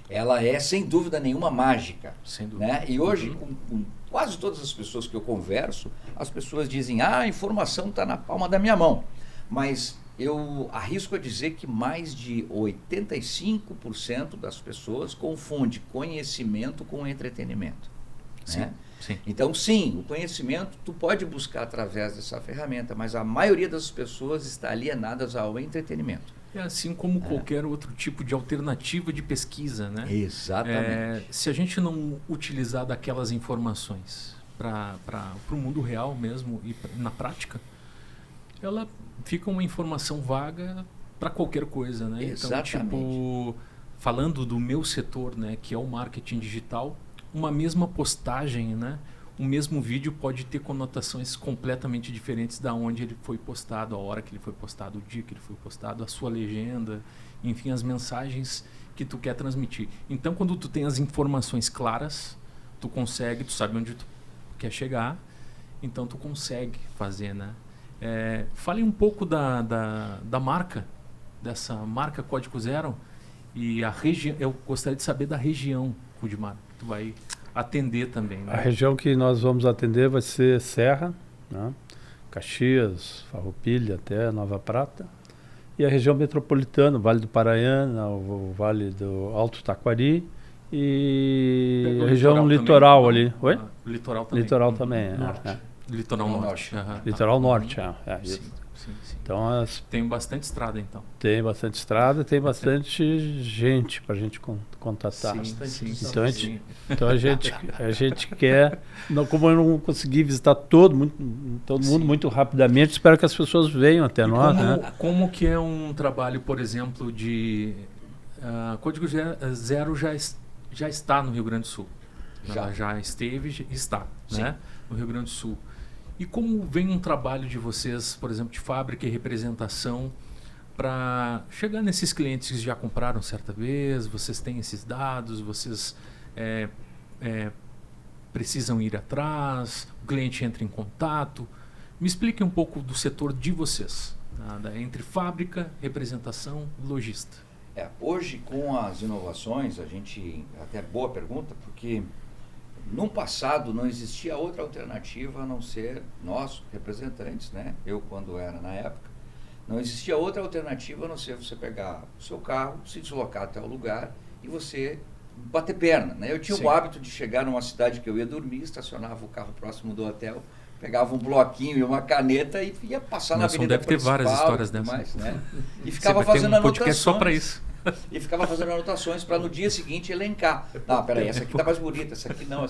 ela é sem dúvida nenhuma mágica. Sem dúvida. Né? E hoje, com quase todas as pessoas que eu converso, as pessoas dizem, a informação está na palma da minha mão. Mas eu arrisco a dizer que mais de 85% das pessoas confunde conhecimento com entretenimento. Sim. Né? Sim. Então, sim, o conhecimento tu pode buscar através dessa ferramenta, mas a maioria das pessoas está alienadas ao entretenimento. É assim como qualquer outro tipo de alternativa de pesquisa, né? Exatamente. Se a gente não utilizar daquelas informações para o mundo real mesmo e na prática, ela fica uma informação vaga para qualquer coisa, né? Exatamente. Então, tipo, falando do meu setor, né, que é o marketing digital, uma mesma postagem, né, o mesmo vídeo pode ter conotações completamente diferentes da onde ele foi postado, a hora que ele foi postado, o dia que ele foi postado, a sua legenda, enfim, as mensagens que tu quer transmitir. Então, quando tu tem as informações claras, tu sabe onde tu quer chegar, então tu consegue fazer, né? Fale um pouco da marca, dessa marca Código Zero e a região. Eu gostaria de saber da região, Rudimar, que tu vai atender também. Né? A região que nós vamos atender vai ser Serra, né? Caxias, Farroupilha até Nova Prata. E a região metropolitana, o Vale do Paranhana, o Vale do Alto Taquari e a região litoral ali. Oi? Litoral também. Litoral também, Litoral Norte. Litoral Norte, Sim, sim. Então, tem bastante estrada, então. Tem bastante estrada, tem bastante gente para a gente contatar. Então a gente quer, como eu não consegui visitar todo mundo muito rapidamente, espero que as pessoas venham até nós. Como que é um trabalho, por exemplo, de Código Zero já está no Rio Grande do Sul. Ela já esteve e está, né, no Rio Grande do Sul. E como vem um trabalho de vocês, por exemplo, de fábrica e representação, para chegar nesses clientes que já compraram certa vez, vocês têm esses dados, vocês precisam ir atrás, o cliente entra em contato. Me explique um pouco do setor de vocês, entre fábrica, representação e lojista. Hoje, com as inovações, até boa pergunta, porque no passado não existia outra alternativa a não ser nós, representantes, né? Eu, quando era na época, não existia outra alternativa a não ser você pegar o seu carro, se deslocar até o lugar e você bater perna, né? Eu tinha o hábito de chegar numa cidade que eu ia dormir, estacionava o carro próximo do hotel, pegava um bloquinho e uma caneta e ia passar na avenida deve ter várias histórias dessas. Mais, né? E ficava fazendo anotações. Só para isso. E ficava fazendo anotações para no dia seguinte elencar. Não, peraí, essa aqui está mais bonita, essa aqui não.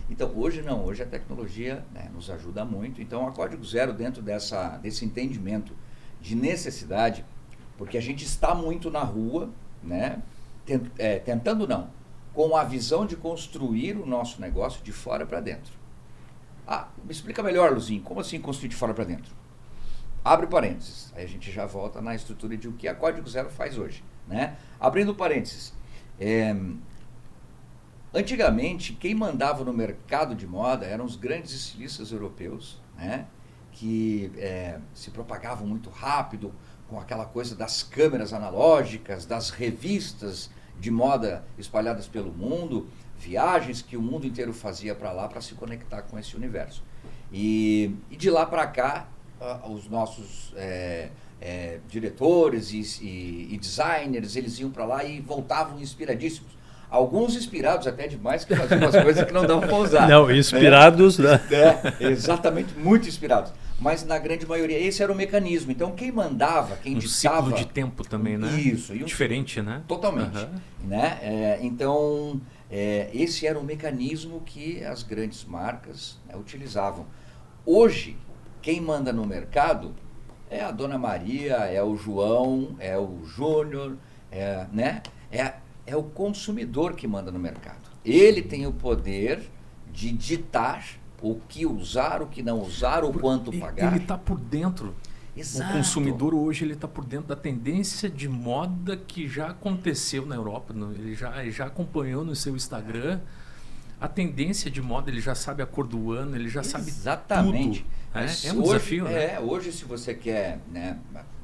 Então, hoje não, hoje a tecnologia, né, nos ajuda muito. Então, a Código Zero, dentro desse entendimento de necessidade, porque a gente está muito na rua, né, tentando não, com a visão de construir o nosso negócio de fora para dentro. Me explica melhor, Luzinho, como assim construir de fora para dentro? Abre parênteses, aí a gente já volta na estrutura de o que a Código Zero faz hoje. Né? Abrindo parênteses, antigamente quem mandava no mercado de moda eram os grandes estilistas europeus, né? Que se propagavam muito rápido com aquela coisa das câmeras analógicas, das revistas de moda espalhadas pelo mundo, viagens que o mundo inteiro fazia para lá para se conectar com esse universo. E de lá para cá, os nossos diretores e designers, eles iam para lá e voltavam inspiradíssimos. Alguns inspirados até demais, que faziam umas coisas que não davam para usar. Não, inspirados, né? Exatamente, muito inspirados. Mas na grande maioria, esse era o mecanismo. Então, quem mandava, quem ditava... ciclo de tempo também, né? Isso. Diferente, né? Totalmente. Né? Então, esse era o mecanismo que as grandes marcas, né, utilizavam. Hoje, quem manda no mercado é a Dona Maria, é o João, é o Júnior, né? É o consumidor que manda no mercado. Ele tem o poder de ditar o que usar, o que não usar, o quanto pagar. Ele está por dentro. Exato. O consumidor hoje ele está por dentro da tendência de moda que já aconteceu na Europa. Ele já acompanhou no seu Instagram. A tendência de moda, ele já sabe a cor do ano, ele já sabe exatamente tudo. É um desafio, né? Hoje, se você quer, né,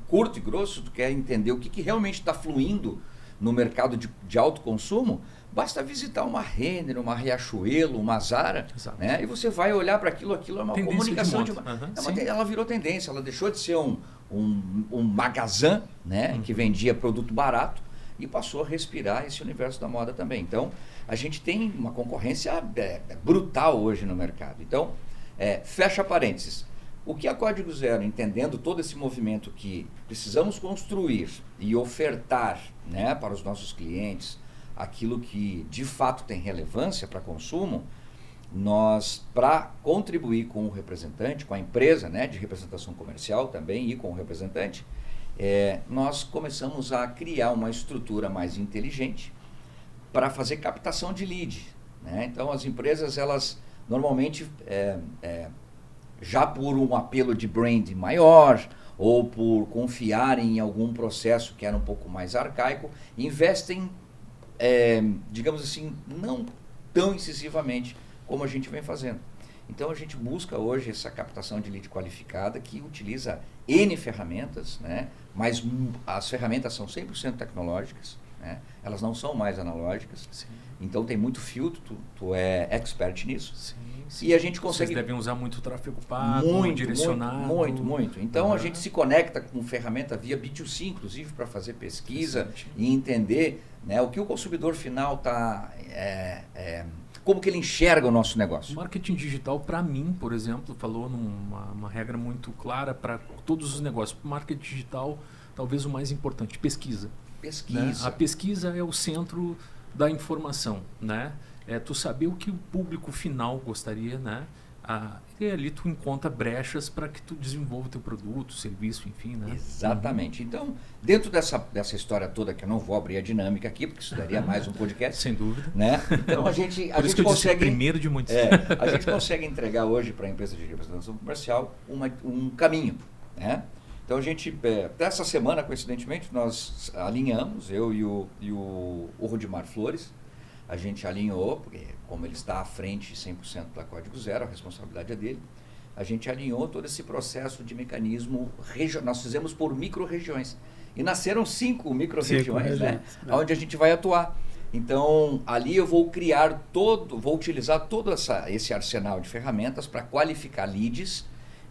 curto e grosso, tu quer entender o que realmente está fluindo no mercado de alto consumo, basta visitar uma Renner, uma Riachuelo, uma Zara, né, e você vai olhar para aquilo é uma tendência comunicação ela virou tendência, ela deixou de ser um magazin, né, que vendia produto barato, e passou a respirar esse universo da moda também. Então, a gente tem uma concorrência brutal hoje no mercado. Então, fecha parênteses. O que a Código Zero, entendendo todo esse movimento que precisamos construir e ofertar, né, para os nossos clientes aquilo que de fato tem relevância para consumo, nós, para contribuir com o representante, com a empresa, né, de representação comercial também e com o representante, nós começamos a criar uma estrutura mais inteligente para fazer captação de lead, né? Então, as empresas, elas normalmente, já por um apelo de brand maior ou por confiarem em algum processo que era um pouco mais arcaico, investem, digamos assim, não tão incisivamente como a gente vem fazendo. Então, a gente busca hoje essa captação de lead qualificada que utiliza N ferramentas, né? Mas as ferramentas são 100% tecnológicas, né? Elas não são mais analógicas. Sim. Então tem muito filtro, tu é expert nisso. Sim. E a gente consegue... Vocês devem usar muito tráfego pago, direcionado. Muito. Então a gente se conecta com ferramenta via B2C, inclusive, para fazer pesquisa e entender, né, o que o consumidor final está... como que ele enxerga o nosso negócio. O marketing digital, para mim, por exemplo, falou numa regra muito clara para todos os negócios. O marketing digital, talvez o mais importante, pesquisa. Pesquisa. Né? A pesquisa é o centro da informação, né? É tu saber o que o público final gostaria, né? E ali tu encontra brechas para que tu desenvolva o teu produto, serviço, enfim, né? Exatamente. Então, dentro dessa história toda, que eu não vou abrir a dinâmica aqui, porque isso daria mais um podcast. Sem dúvida. Né? Então, a gente consegue... primeiro de muitos. A gente consegue entregar hoje para a empresa de representação comercial um caminho, né? Então, a gente, dessa semana, coincidentemente, nós alinhamos, eu e o Rudimar Flores, a gente alinhou, porque como ele está à frente 100% da Código Zero, a responsabilidade é dele, a gente alinhou todo esse processo de mecanismo regional. Nós fizemos por micro-regiões. E nasceram 5 micro-regiões, né? Onde a gente vai atuar. Então, ali eu vou utilizar todo esse arsenal de ferramentas para qualificar leads,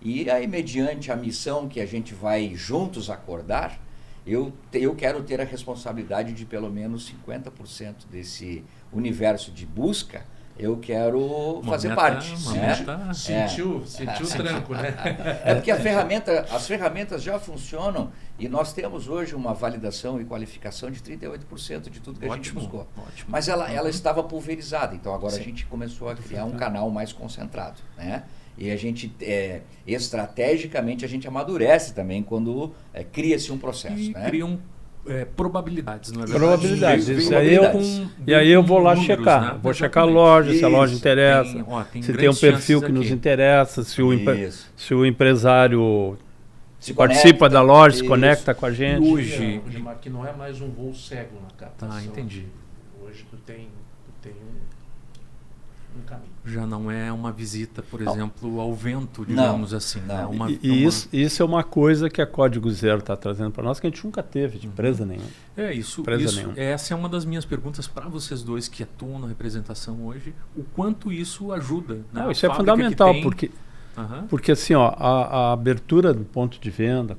e aí, mediante a missão que a gente vai juntos acordar, eu quero ter a responsabilidade de pelo menos 50% desse universo de busca, eu quero fazer parte. Né? Sentiu o tranco, né? É porque as ferramentas já funcionam e nós temos hoje uma validação e qualificação de 38% de tudo que a gente buscou. Ótimo. Mas ela estava pulverizada, então agora a gente começou a criar um canal mais concentrado, né? E a gente, estrategicamente, a gente amadurece também quando cria-se um processo. E né? criam probabilidades, não é verdade? Probabilidades. E aí eu vou lá números, checar. né? Vou checar a loja, se a loja interessa, tem se tem um perfil que aqui nos interessa, se o empresário se participa da loja, se isso. conecta com a gente. Hoje, que não é mais um voo cego na captação. Tá, entendi. Hoje tu tem um caminho. Já não é uma visita, por exemplo, ao vento, digamos assim. Não. Né? Isso é uma coisa que a Código Zero está trazendo para nós, que a gente nunca teve de empresa nenhuma. Essa é uma das minhas perguntas para vocês dois que atuam na representação hoje. O quanto isso ajuda? Né? Isso é fundamental, porque assim, a abertura do ponto de venda,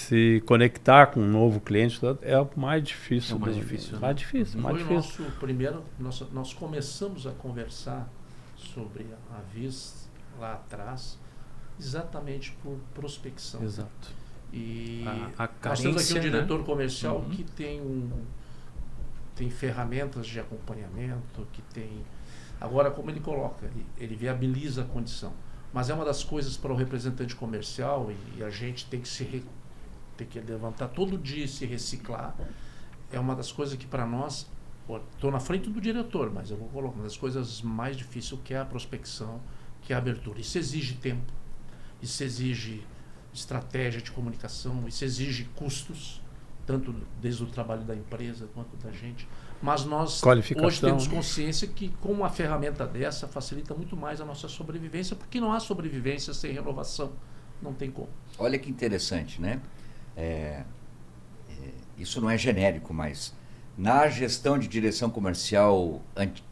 se conectar com um novo cliente é o mais difícil. Mais difícil. Nosso primeiro, nós começamos a conversar sobre a Vis lá atrás, exatamente por prospecção. Exato. E a nós temos aqui um diretor comercial Uhum. que tem ferramentas de acompanhamento, que tem... Agora, como ele coloca, ele viabiliza a condição. Mas é uma das coisas para o representante comercial, e a gente tem que levantar todo dia e se reciclar. É uma das coisas que para nós, estou na frente do diretor, mas eu vou colocar uma das coisas mais difíceis, que é a prospecção, que é a abertura. Isso exige tempo, isso exige estratégia de comunicação, isso exige custos, tanto desde o trabalho da empresa quanto da gente. Mas nós hoje temos consciência que com uma ferramenta dessa facilita muito mais a nossa sobrevivência, porque não há sobrevivência sem renovação. Não tem como. Olha que interessante, né? Isso não é genérico, mas na gestão de direção comercial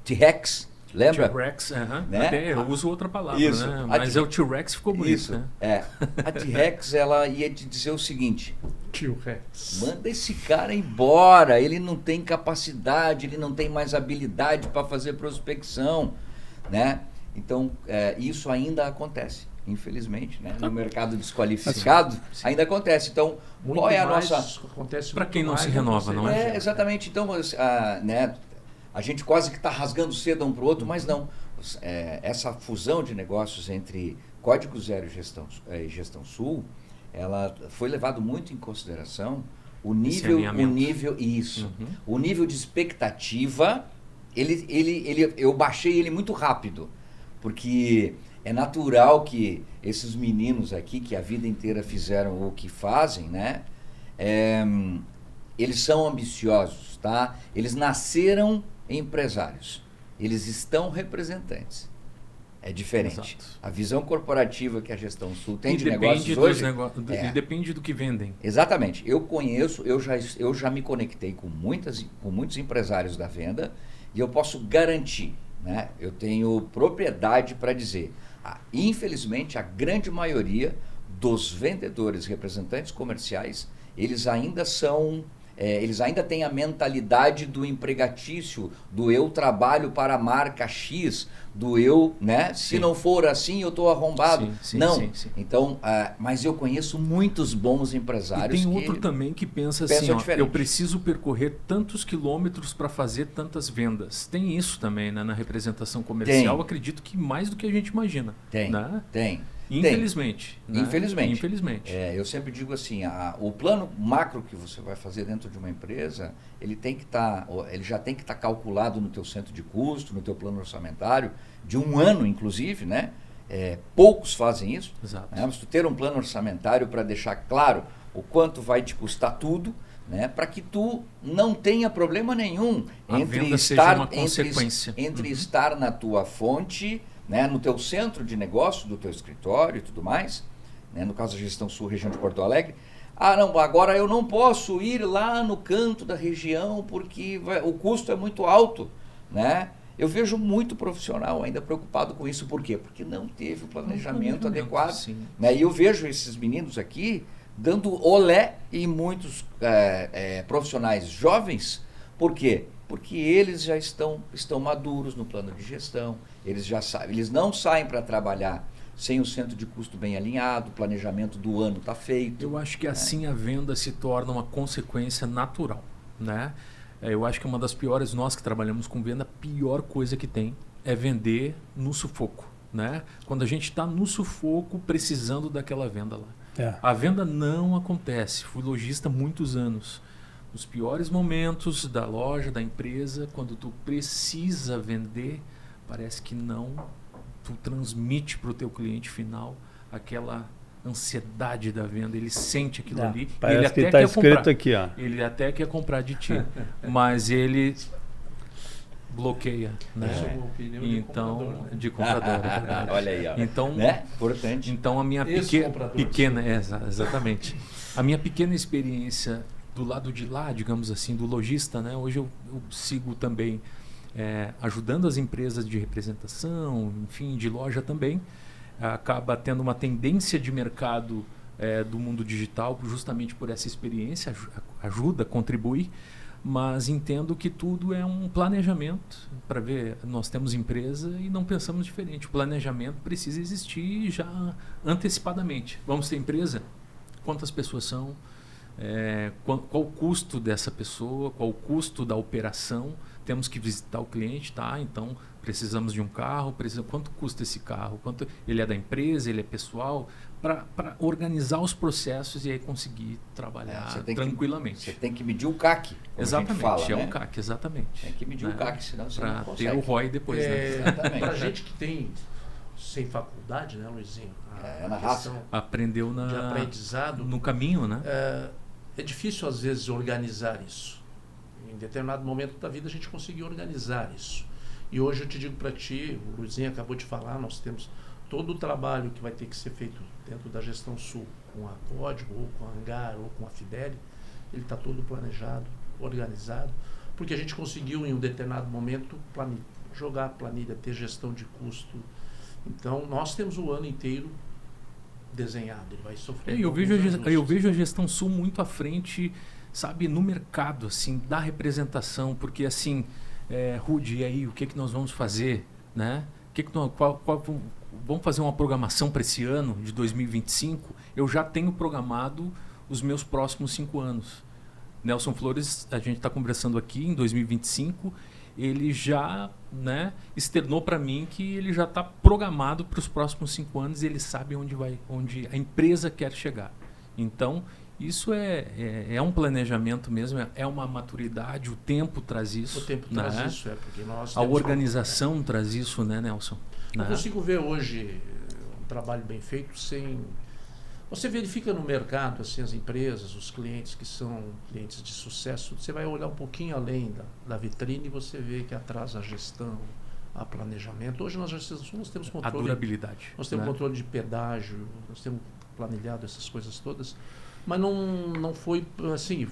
T-Rex, lembra? T-Rex, né? Até eu uso outra palavra, isso. Né? Mas o T-Rex ficou bonito, isso. né? A T-Rex, ela ia te dizer o seguinte: T-Rex. manda esse cara embora, ele não tem capacidade, ele não tem mais habilidade para fazer prospecção, né? Então, isso ainda acontece, infelizmente, né? No mercado desqualificado, ainda acontece. Então, muito qual é a mais nossa... Para quem não se renova, não é? Exatamente. Então, né? A gente quase que está rasgando cedo um para o outro, mas não. Essa fusão de negócios entre Código Zero e Gestão Sul, ela foi levado muito em consideração o nível o nível de expectativa. Eu baixei ele muito rápido, porque é natural que esses meninos aqui, que a vida inteira fizeram o que fazem, né? Eles são ambiciosos, tá? Eles nasceram empresários, eles estão representantes. É diferente. Exato. A visão corporativa que a Gestão Sul tem de depende negócios hoje... E depende do que vendem. Exatamente. Eu já me conectei com muitos empresários da venda e eu posso garantir, né? Eu tenho propriedade para dizer, infelizmente, a grande maioria dos vendedores, representantes comerciais, eles ainda têm a mentalidade do empregatício, do eu trabalho para a marca X, do eu, né? Se não for assim, eu estou arrombado. Sim, não. Sim. Então, mas eu conheço muitos bons empresários. E tem outro também que pensa assim, eu preciso percorrer tantos quilômetros para fazer tantas vendas. Tem isso também, né? Na representação comercial, acredito que mais do que a gente imagina. Tem. Infelizmente. Né? Infelizmente. Eu sempre digo assim, o plano macro que você vai fazer dentro de uma empresa, ele já tem que estar calculado no teu centro de custo, no teu plano orçamentário, de um ano inclusive, né? Poucos fazem isso. Exato. Né? Mas tu ter um plano orçamentário para deixar claro o quanto vai te custar tudo, né? Para que tu não tenha problema nenhum entre estar na tua fonte, né, no teu centro de negócio, do teu escritório e tudo mais, né, no caso da Gestão Sul, região de Porto Alegre. Não, agora eu não posso ir lá no canto da região porque o custo é muito alto, né? Eu vejo muito profissional ainda preocupado com isso. Por quê? Porque não teve o planejamento adequado. Né? E eu vejo esses meninos aqui dando olé em muitos profissionais jovens. Por quê? Porque eles já estão maduros no plano de gestão, eles já sabem, eles não saem para trabalhar sem o centro de custo bem alinhado, o planejamento do ano está feito. Eu acho que assim a venda se torna uma consequência natural, né? Eu acho que uma das piores, nós que trabalhamos com venda, a pior coisa que tem é vender no sufoco, né? Quando a gente está no sufoco precisando daquela venda lá. A venda não acontece. Fui lojista há muitos anos. Nos piores momentos da loja, da empresa, quando tu precisa vender, parece que tu transmite para o teu cliente final aquela ansiedade da venda, ele sente aquilo ali. Parece ele até que está escrito comprar. aqui, ó. Ele até quer comprar de ti, mas ele bloqueia, né? Então, de comprador, é verdade. Olha aí, ó. Então, né? Importante. Então a minha pequena, exatamente. A minha pequena experiência do lado de lá, digamos assim, do lojista, né? Hoje eu sigo também ajudando as empresas de representação, enfim, de loja também. Acaba tendo uma tendência de mercado do mundo digital justamente por essa experiência, ajuda, contribui, mas entendo que tudo é um planejamento para ver. Nós temos empresa e não pensamos diferente. O planejamento precisa existir já antecipadamente. Vamos ter empresa? Quantas pessoas são? Qual o custo dessa pessoa? Qual o custo da operação? Temos que visitar o cliente, tá? Então precisamos de um carro. Quanto custa esse carro? Quanto ele é da empresa? Ele é pessoal? Para organizar os processos e aí conseguir trabalhar tranquilamente. Você tem que medir o CAC. Exatamente, fala, o CAC, exatamente. Tem que medir o CAC, senão você não consegue. Para ter o ROI depois, né? Exatamente. Para gente que tem sem faculdade, né, Luizinho? Na raça. Aprendeu de aprendizado. No caminho, né? É difícil, às vezes, organizar isso. Em determinado momento da vida, a gente conseguiu organizar isso. E hoje eu te digo para ti, o Luizinho acabou de falar, nós temos todo o trabalho que vai ter que ser feito dentro da Gestão Sul, com a Código, ou com a Hangar, ou com a Fideli, ele está todo planejado, organizado, porque a gente conseguiu, em um determinado momento, jogar a planilha, ter gestão de custo. Então, nós temos o ano inteiro desenhado, ele vai sofrer. Eu vejo a Gestão Sul muito à frente, sabe, no mercado, assim, da representação, porque assim, Rudy, e aí, o que nós vamos fazer, né? Vamos fazer uma programação para esse ano de 2025? Eu já tenho programado os meus próximos 5 anos. Nelson Flores, a gente está conversando aqui em 2025, ele já, né, externou para mim que ele já está programado para os próximos 5 anos e ele sabe onde a empresa quer chegar. Então, isso é um planejamento mesmo, é uma maturidade, o tempo traz isso. O tempo traz isso, porque nós a organização traz isso, né, Nelson? Eu consigo ver hoje um trabalho bem feito sem... Você verifica no mercado assim, as empresas, os clientes que são clientes de sucesso, você vai olhar um pouquinho além da vitrine e você vê que atrás a gestão, a planejamento. Hoje nós temos controle. A durabilidade. Nós temos controle de pedágio, nós temos planilhado essas coisas todas. Mas não foi assim,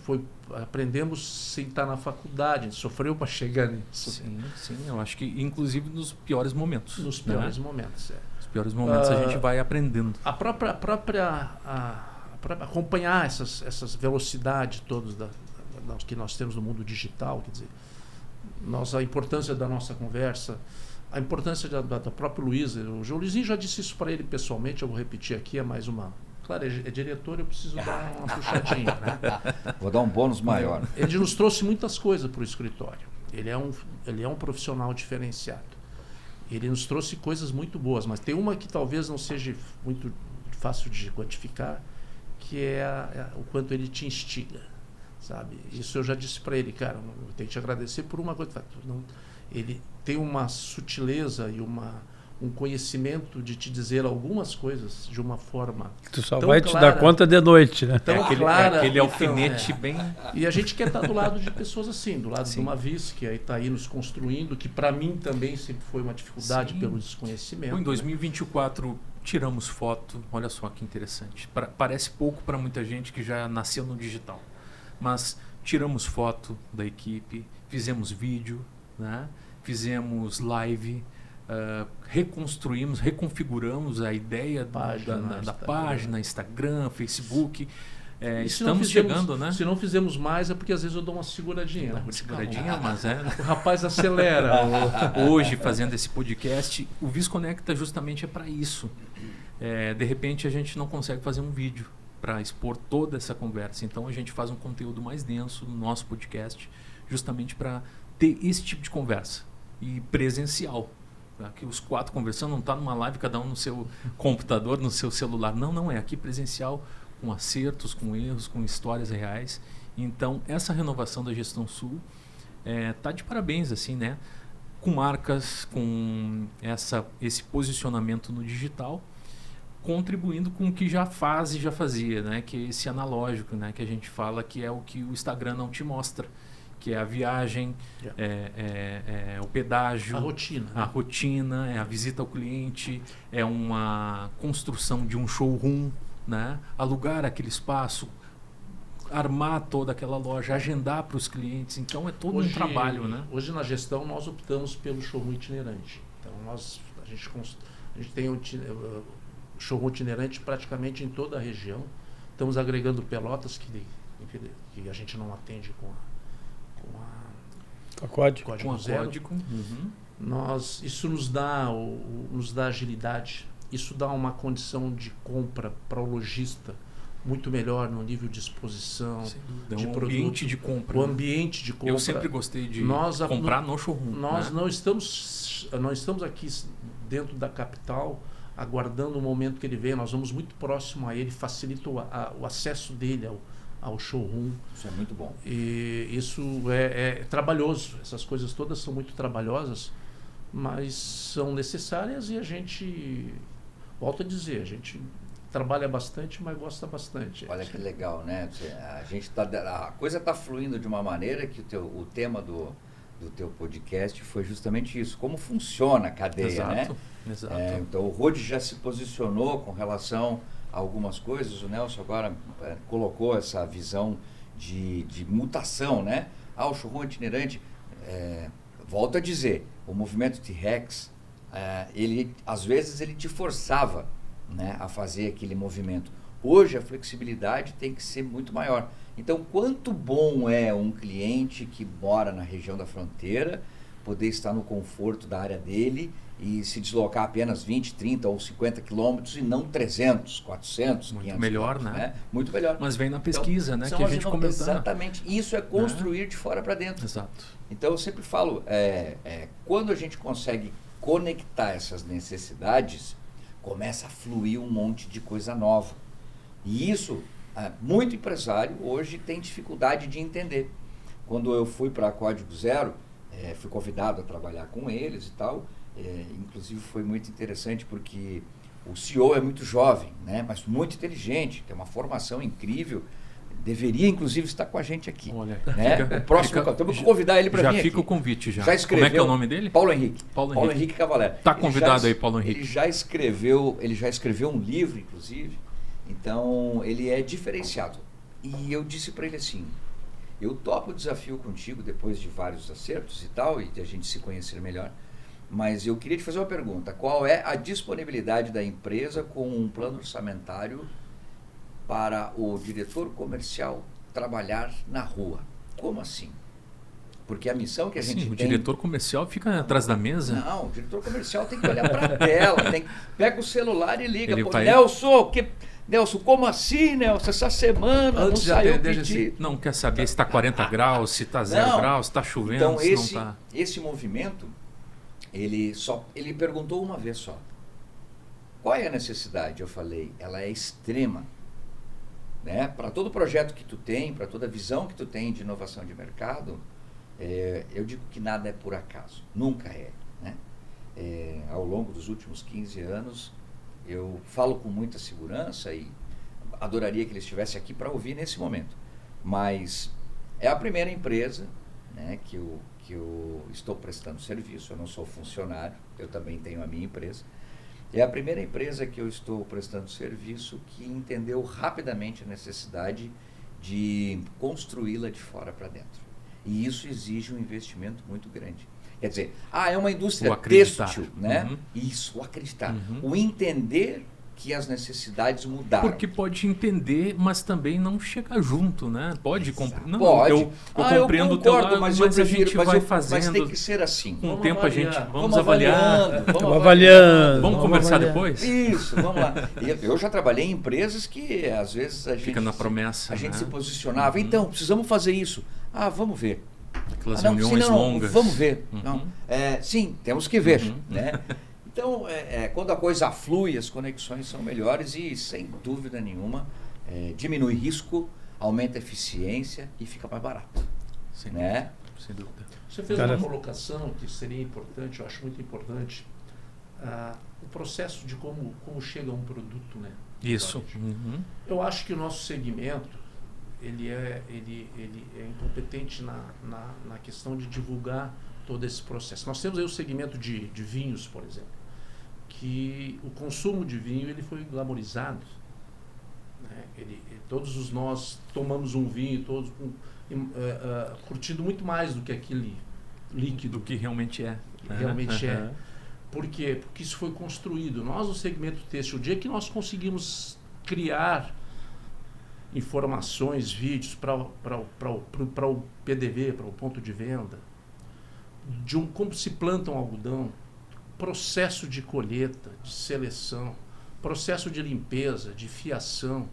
aprendemos sem estar na faculdade, a gente sofreu para chegar nisso. Sim, eu acho que inclusive nos piores momentos. Nos piores momentos, Nos piores momentos a gente vai aprendendo. A própria acompanhar essas velocidades todas que nós temos no mundo digital, quer dizer, a importância da nossa conversa, a importância da própria Luísa. O João Luizinho já disse isso para ele pessoalmente, eu vou repetir aqui, é mais uma... Claro, é diretor, eu preciso dar uma puxadinha, né? Vou dar um bônus maior. Ele nos trouxe muitas coisas para o escritório. Ele é um profissional diferenciado. Ele nos trouxe coisas muito boas, mas tem uma que talvez não seja muito fácil de quantificar, que é o quanto ele te instiga, sabe? Isso eu já disse para ele, cara, eu tenho que te agradecer por uma coisa. Ele tem uma sutileza e um conhecimento de te dizer algumas coisas de uma forma tu só vai te dar conta de noite, né? Tão clara, aquele alfinete bem... E a gente quer estar do lado de pessoas assim, do lado de uma Viz, que está aí nos construindo, que para mim também sempre foi uma dificuldade pelo desconhecimento. Em 2024 tiramos foto, olha só que interessante. Parece pouco para muita gente que já nasceu no digital, mas tiramos foto da equipe, fizemos vídeo, né? Fizemos live, reconfiguramos a ideia da página, Instagram, Facebook. Estamos chegando, né? Se não fizemos mais é porque às vezes eu dou uma seguradinha. Uma seguradinha, mas o rapaz acelera. Hoje, fazendo esse podcast, o Viz Conecta justamente é para isso. De repente a gente não consegue fazer um vídeo para expor toda essa conversa. Então a gente faz um conteúdo mais denso no nosso podcast, justamente para ter esse tipo de conversa. E presencial. Aqui os 4 conversando, não está numa live, cada um no seu computador, no seu celular. Não, é aqui presencial, com acertos, com erros, com histórias reais. Então, essa renovação da Gestão Sul está de parabéns, assim, né? Com marcas, com esse posicionamento no digital, contribuindo com o que já faz e já fazia, né? Que é esse analógico, né? Que a gente fala que é o que o Instagram não te mostra. Que é a viagem, o pedágio, a rotina, é a visita ao cliente, é uma construção de um showroom, né? Alugar aquele espaço, armar toda aquela loja, agendar para os clientes. Então é todo um trabalho, né? Hoje na gestão nós optamos pelo showroom itinerante. Então a gente tem o showroom itinerante praticamente em toda a região. Estamos agregando Pelotas, que a gente não atende com a código zero. Isso nos dá agilidade, isso dá uma condição de compra para o lojista muito melhor no nível de exposição, de produto, ambiente de compra. O ambiente de compra. Eu sempre gostei de comprar no showroom. Nós não estamos aqui dentro da capital aguardando o momento que ele venha, nós vamos muito próximo a ele, facilita o acesso dele ao showroom. Isso é muito bom. E isso é trabalhoso. Essas coisas todas são muito trabalhosas, mas são necessárias e a gente, volto a dizer, a gente trabalha bastante, mas gosta bastante. Olha que legal, né? A coisa está fluindo de uma maneira que o tema do teu podcast foi justamente isso. Como funciona a cadeia, né? Exato. Então o Rode já se posicionou com relação algumas coisas, o Nelson agora colocou essa visão de mutação, né? O showroom itinerante, volto a dizer, o movimento T-Rex, às vezes ele te forçava, né, a fazer aquele movimento. Hoje a flexibilidade tem que ser muito maior. Então, quanto bom é um cliente que mora na região da fronteira poder estar no conforto da área dele e se deslocar apenas 20, 30 ou 50 quilômetros e não 300, 400, muito 500 melhor, né? Muito melhor. Mas vem na pesquisa, então, né? Que a gente comentou. Exatamente. Isso é construir de fora para dentro. Exato. Então, eu sempre falo, quando a gente consegue conectar essas necessidades, começa a fluir um monte de coisa nova. E isso, muito empresário hoje tem dificuldade de entender. Quando eu fui para a Código Zero, fui convidado a trabalhar com eles e tal. Inclusive foi muito interessante porque o CEO é muito jovem, né, mas muito inteligente, tem uma formação incrível deveria inclusive estar com a gente aqui. Olha, né? O próximo, temos que convidar ele para vir Já fica aqui. o convite já. Já escreveu, Como é que é o nome dele? Paulo Henrique. Paulo Henrique Cavalera. Está convidado aí, Paulo Henrique. Ele já escreveu um livro, inclusive. Então, ele é diferenciado. E eu disse para ele assim, eu topo o desafio contigo, depois de vários acertos e tal, e de a gente se conhecer melhor, mas eu queria te fazer uma pergunta. Qual é a disponibilidade da empresa com um plano orçamentário para o diretor comercial trabalhar na rua? Como assim? Porque a missão que a gente o tem... diretor comercial fica atrás da mesa? Não, o diretor comercial tem que olhar para a tela, pega o celular e liga. Ele Pô, vai... Nelson, como assim, Nelson? Essa semana Antes não saiu o de pedido. Não quer saber se está 40 graus, se está 0 graus, se está chovendo, então, se não está... esse movimento, ele perguntou uma vez só. Qual é a necessidade? Eu falei, ela é extrema. Né? Para todo projeto que tu tem, para toda visão que tu tem de inovação de mercado, eu digo que nada é por acaso. Nunca é. Né? Ao longo dos últimos 15 anos, eu falo com muita segurança e adoraria que ele estivesse aqui para ouvir nesse momento. Mas é a primeira empresa, né, que eu estou prestando serviço. Eu não sou funcionário, eu também tenho a minha empresa. É a primeira empresa que eu estou prestando serviço que entendeu rapidamente a necessidade de construí-la de fora para dentro. E isso exige um investimento muito grande. Quer dizer, é uma indústria têxtil, né? Uhum. Isso, o acreditar. Uhum. O entender que as necessidades mudaram. Porque pode entender, mas também não chegar junto, né? Pode compreender. Pode. Eu compreendo o teu lado, mas a gente vai fazendo. Mas tem que ser assim. Com o tempo a gente... Vamos avaliando. Vamos conversar depois? Isso, vamos lá. Eu já trabalhei em empresas que, às vezes, a gente... Fica na promessa, a gente se posicionava. Então, precisamos fazer isso. Vamos ver. Aquelas reuniões longas. Vamos ver. Não. Sim, temos que ver. Né? Então, quando a coisa flui, as conexões são melhores e, sem dúvida nenhuma, diminui risco, aumenta a eficiência e fica mais barato. Sem dúvida. Você fez uma colocação que seria importante, eu acho muito importante, o processo de como chega um produto, né? Isso. Eu acho que o nosso segmento, ele é incompetente na questão de divulgar todo esse processo. Nós temos aí o segmento de vinhos, por exemplo, que o consumo de vinho ele foi glamorizado. Né? Todos nós tomamos um vinho, todos curtindo muito mais do que aquele líquido. Do que realmente é. Realmente é. Por quê? Porque isso foi construído. Nós, no segmento têxtil, o dia que nós conseguimos criar informações, vídeos para o PDV, para o ponto de venda, de como se planta um algodão, processo de colheita, de seleção, processo de limpeza, de fiação.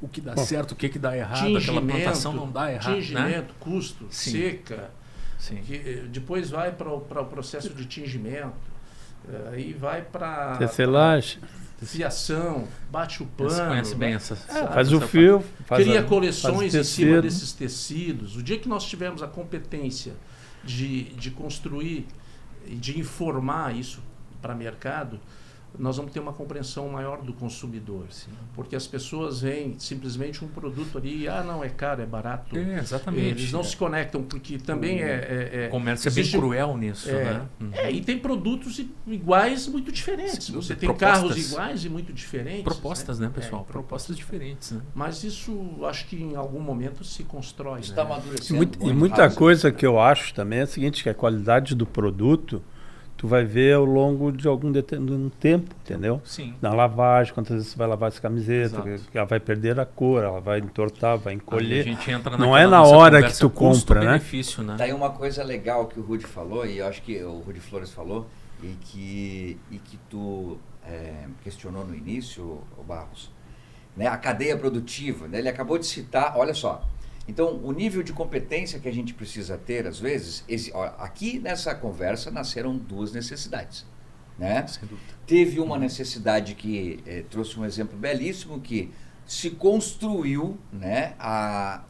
O que dá certo, o que dá errado, aquela plantação não dá errado. Tingimento, né? custo, seca. Sim. Depois vai para o processo de tingimento, aí vai para tecelagem, fiação, bate o pano. Você conhece bem essa faz o fio, cria coleções em cima desses tecidos. O dia que nós tivermos a competência de construir e de informar isso para mercado, nós vamos ter uma compreensão maior do consumidor. Sim. Porque as pessoas veem simplesmente um produto ali, não, é caro, é barato. Exatamente. Eles não se conectam, porque também o comércio é bem cruel nisso. Né? E tem produtos iguais muito diferentes. Você tem carros iguais e muito diferentes. Propostas, né, pessoal? Propostas diferentes. Né? Mas isso, acho que em algum momento se constrói. Está amadurecendo. E muita coisa que eu acho também é a seguinte, que a qualidade do produto tu vai ver ao longo de algum determinado tempo, entendeu? Sim. Na lavagem, quantas vezes você vai lavar essa camiseta, ela vai perder a cor, ela vai entortar, vai encolher. A gente entra não é na hora que tu compra, né? Né? Tá aí uma coisa legal que o Rudy falou, e eu acho que o Rudy Flores falou, e que tu questionou no início, o Barros, né? A cadeia produtiva, né? Ele acabou de citar, olha só. Então, o nível de competência que a gente precisa ter, às vezes, aqui nessa conversa nasceram duas necessidades. Né? Teve uma necessidade que trouxe um exemplo belíssimo, que se construiu, né,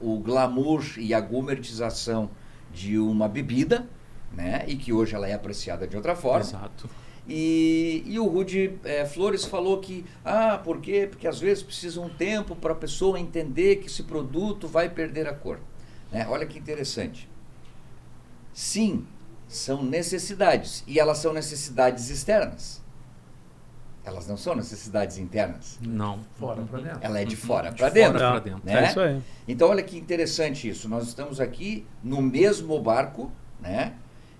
o glamour e a gourmetização de uma bebida, né, e que hoje ela é apreciada de outra forma. Exato. E o Rudy Flores falou que, por quê? Porque às vezes precisa um tempo para a pessoa entender que esse produto vai perder a cor. Né? Olha que interessante. Sim, são necessidades, e elas são necessidades externas. Elas não são necessidades internas. Não. Fora para dentro. Ela é de fora para dentro. Fora pra dentro. Né? É isso aí. Então, olha que interessante isso. Nós estamos aqui no mesmo barco, né?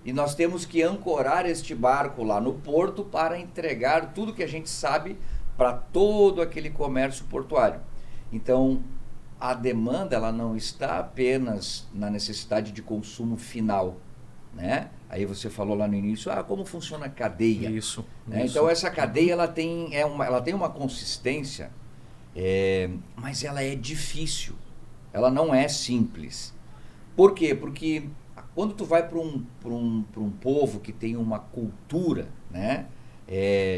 E nós temos que ancorar este barco lá no porto para entregar tudo que a gente sabe para todo aquele comércio portuário. Então, a demanda ela não está apenas na necessidade de consumo final, né? Aí você falou lá no início, como funciona a cadeia. Isso. Né? Então essa cadeia ela tem uma consistência, mas ela é difícil. Ela não é simples. Por quê? Porque quando tu vai para um povo que tem uma cultura, né,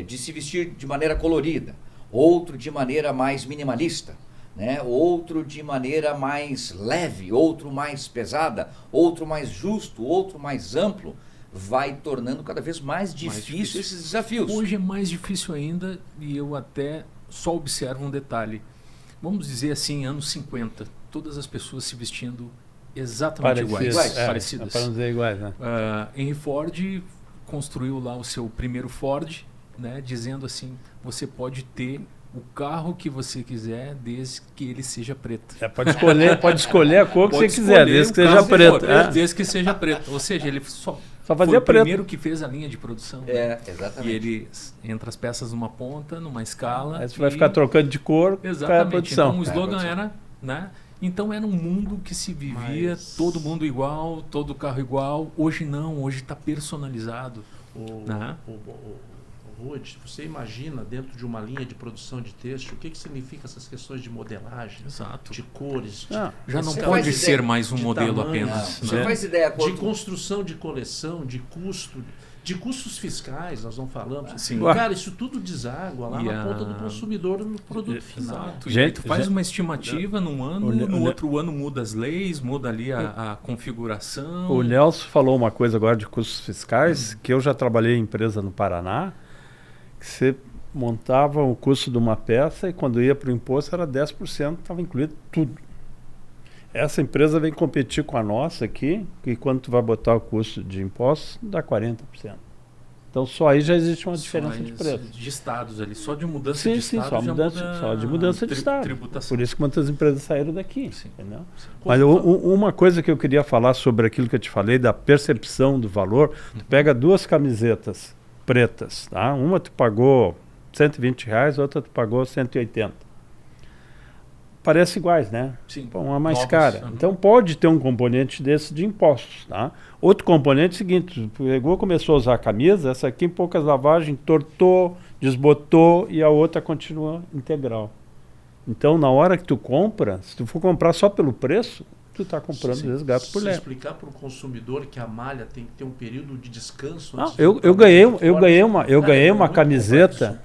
de se vestir de maneira colorida, outro de maneira mais minimalista, né, outro de maneira mais leve, outro mais pesada, outro mais justo, outro mais amplo, vai tornando cada vez mais difícil esses desafios. Hoje é mais difícil ainda, e eu até só observo um detalhe. Vamos dizer assim, anos 50, todas as pessoas se vestindo exatamente iguais. Parecidas. Para não dizer iguais, né? Henry Ford construiu lá o seu primeiro Ford, né, dizendo assim, você pode ter o carro que você quiser, desde que ele seja preto. Pode escolher a cor que você quiser, desde que seja preto. Desde que seja preto. Ou seja, ele só fazia foi o preto. primeiro que fez a linha de produção. Exatamente. E ele entra as peças numa ponta, numa escala. Aí você vai ficar trocando de cor para a produção. Então o slogan era, né? Então era um mundo que se vivia, todo mundo igual, todo carro igual. Hoje não, hoje está personalizado. Rudy, você imagina dentro de uma linha de produção de têxtil, o que significa essas questões de modelagem, exato, de cores? Já não pode ser mais um modelo tamanho, apenas. Você faz ideia de construção de coleção, de custo, de custos fiscais, nós não falamos. Sim. Cara, isso tudo deságua lá na ponta do consumidor no produto final. Exato. E tu faz uma estimativa num ano, no outro ano muda as leis, muda ali a configuração. O Nelson falou uma coisa agora de custos fiscais, que eu já trabalhei em empresa no Paraná, que você montava o custo de uma peça e quando ia para o imposto era 10%, estava incluído tudo. Essa empresa vem competir com a nossa aqui, que quando tu vai botar o custo de impostos, dá 40%. Então só aí já existe uma diferença de preço. De estados ali, só de mudança de estado só de mudança de estado. Tributação. Por isso que muitas empresas saíram daqui. Entendeu? Sim. Mas uma coisa que eu queria falar sobre aquilo que eu te falei, da percepção do valor, tu pega duas camisetas pretas, tá? Uma tu pagou R$120, outra tu pagou 180. Parecem iguais, né? Sim. Pô, uma mais cara. Então pode ter um componente desse de impostos, tá? Outro componente é o seguinte, tu pegou, começou a usar a camisa, essa aqui em poucas lavagens entortou, desbotou e a outra continua integral. Então na hora que tu compra, se tu for comprar só pelo preço, tu está comprando às vezes gato por lebre. Explicar para o consumidor que a malha tem que ter um período de descanso. Eu ganhei uma camiseta.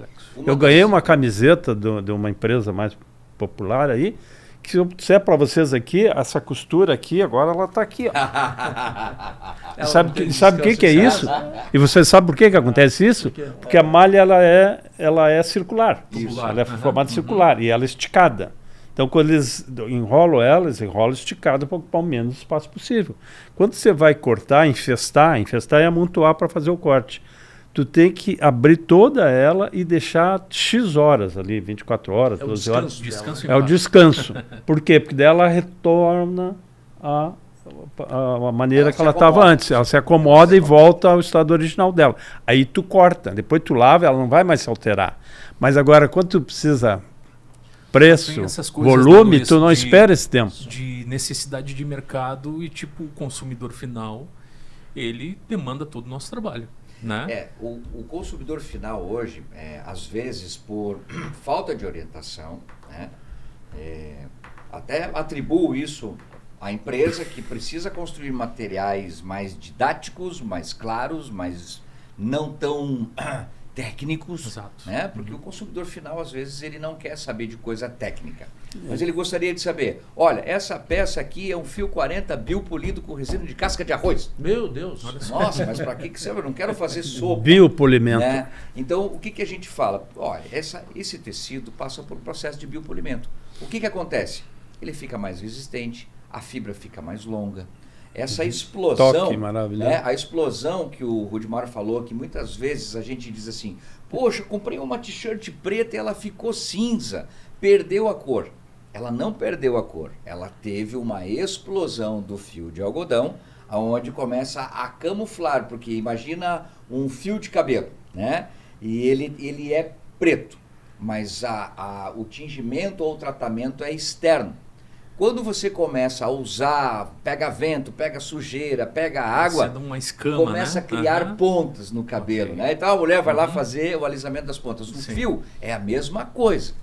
Eu ganhei uma camiseta de uma empresa mais popular aí, que se eu disser para vocês aqui, essa costura aqui, agora ela está aqui. Ó. Sabe o que é isso? E você sabe por que acontece isso? Porque a malha ela é circular. Ela é formada circular e ela é esticada. Então, quando eles enrolam esticada para ocupar o menos espaço possível. Quando você vai cortar, infestar é amontoar para fazer o corte. Tu tem que abrir toda ela e deixar X horas ali, 24 horas, 12 horas. Descanso é o descanso. Por quê? Porque daí ela retorna a maneira que ela estava antes. Ela se acomoda e volta ao estado original dela. Aí tu corta, depois tu lava, ela não vai mais se alterar. Mas agora, quando tu precisa preço, volume, tu não espera esse tempo. De necessidade de mercado e tipo o consumidor final, ele demanda todo o nosso trabalho. Né? O consumidor final hoje, às vezes por falta de orientação, né, até atribuo isso à empresa que precisa construir materiais mais didáticos, mais claros, mas não tão técnicos, né? Porque o consumidor final, às vezes, ele não quer saber de coisa técnica. Mas ele gostaria de saber, olha, essa peça aqui é um fio 40 biopolido com resina de casca de arroz. Meu Deus! Nossa, mas para que serve? Eu não quero fazer sopa. Biopolimento. Né? Então, o que a gente fala? Olha, esse tecido passa por um processo de biopolimento. O que acontece? Ele fica mais resistente, a fibra fica mais longa. Essa explosão, Toque maravilhoso. né, a explosão que o Rudimar falou, que muitas vezes a gente diz assim, poxa, comprei uma t-shirt preta e ela ficou cinza, perdeu a cor. Ela não perdeu a cor, ela teve uma explosão do fio de algodão, onde começa a camuflar, porque imagina um fio de cabelo, né? E ele é preto, mas o tingimento ou o tratamento é externo. Quando você começa a usar, pega vento, pega sujeira, pega água, uma escama, começa a criar pontas no cabelo, né? Então a mulher vai lá fazer o alisamento das pontas. O fio é a mesma coisa.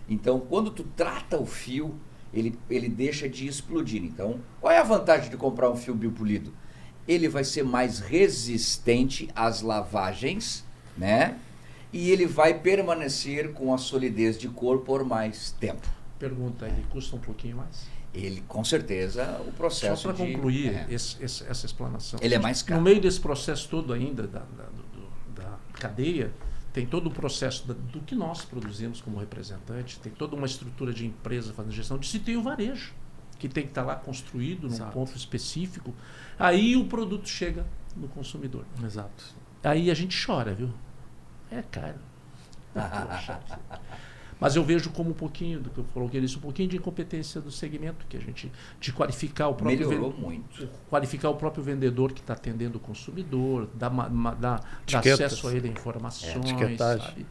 Então, quando tu trata o fio, ele deixa de explodir. Então, qual é a vantagem de comprar um fio biopolido? Ele vai ser mais resistente às lavagens, né? E ele vai permanecer com a solidez de cor por mais tempo. Pergunta, ele custa um pouquinho mais? Ele, com certeza, o processo Só para concluir essa explanação. Ele é mais caro. No meio desse processo todo ainda da cadeia, tem todo o processo do que nós produzimos como representante, tem toda uma estrutura de empresa fazendo gestão disso, e tem o varejo, que tem que estar lá construído num ponto específico. Aí o produto chega no consumidor. Exato. Aí a gente chora, viu? É caro. Mas eu vejo como um pouquinho, do que eu coloquei nisso, um pouquinho de incompetência do segmento, que a gente, de qualificar o próprio melhorou muito. Qualificar o próprio vendedor que está atendendo o consumidor, dar acesso a ele a informações, sabe?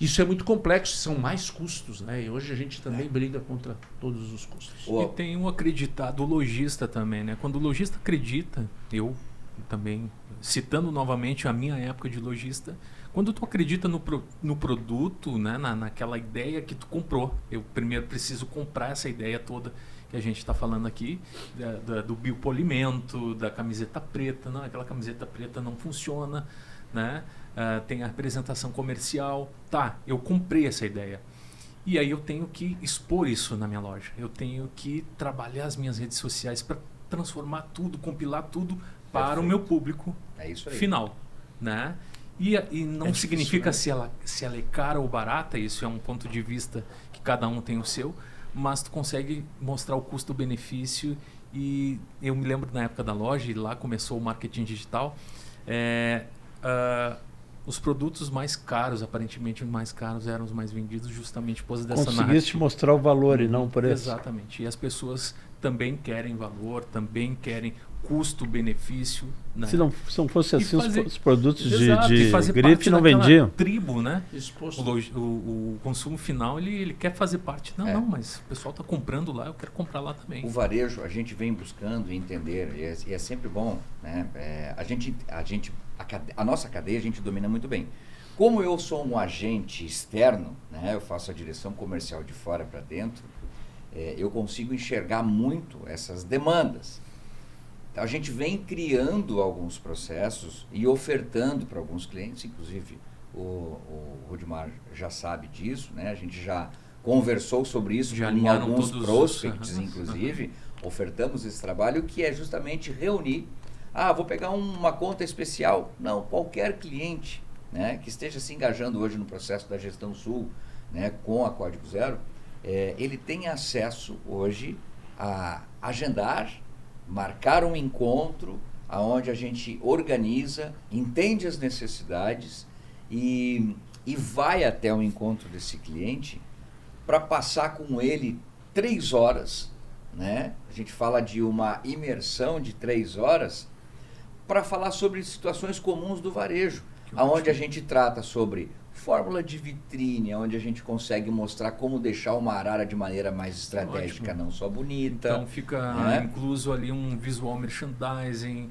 Isso é muito complexo, são mais custos, né? E hoje a gente também briga contra todos os custos. E tem o acreditar do lojista também, né? Quando o lojista acredita, eu também, citando novamente a minha época de lojista, quando tu acredita no produto, né, naquela ideia que tu comprou, eu primeiro preciso comprar essa ideia toda que a gente está falando aqui, do biopolimento, da camiseta preta. Não, aquela camiseta preta não funciona, né? Tem a representação comercial. Tá, eu comprei essa ideia. E aí eu tenho que expor isso na minha loja. Eu tenho que trabalhar as minha redes sociais para transformar tudo, compilar tudo para o meu público final, né? E não significa se ela é cara ou barata, isso é um ponto de vista que cada um tem o seu, mas tu consegue mostrar o custo-benefício. E eu me lembro na época da loja, e lá começou o marketing digital, os produtos mais caros, aparentemente os mais caros, eram os mais vendidos justamente por causa dessa narrativa. Conseguiste mostrar o valor e não o preço. Exatamente. E as pessoas também querem valor, também querem custo-benefício. Né? Se não fosse assim, os produtos de grife grife não vendiam. Tribo, né? Exposto. O consumo final, ele quer fazer parte. Não, mas o pessoal está comprando lá, eu quero comprar lá também. O varejo, a gente vem buscando entender, e é sempre bom, né? A nossa cadeia a gente domina muito bem. Como eu sou um agente externo, né? Eu faço a direção comercial de fora para dentro, eu consigo enxergar muito essas demandas. Então, a gente vem criando alguns processos e ofertando para alguns clientes, inclusive o Rudimar já sabe disso, né? A gente já conversou sobre isso com alguns prospects, inclusive, ofertamos esse trabalho que é justamente reunir, vou pegar uma conta especial. Não, qualquer cliente, né, que esteja se engajando hoje no processo da Gestão Sul, né, com a Código Zero, ele tem acesso hoje a agendar, marcar um encontro onde a gente organiza, entende as necessidades e vai até o encontro desse cliente para passar com ele 3 horas, né? A gente fala de uma imersão de 3 horas para falar sobre situações comuns do varejo, onde a gente trata sobre fórmula de vitrine, onde a gente consegue mostrar como deixar uma arara de maneira mais estratégica, não só bonita. Então fica incluso ali um visual merchandising,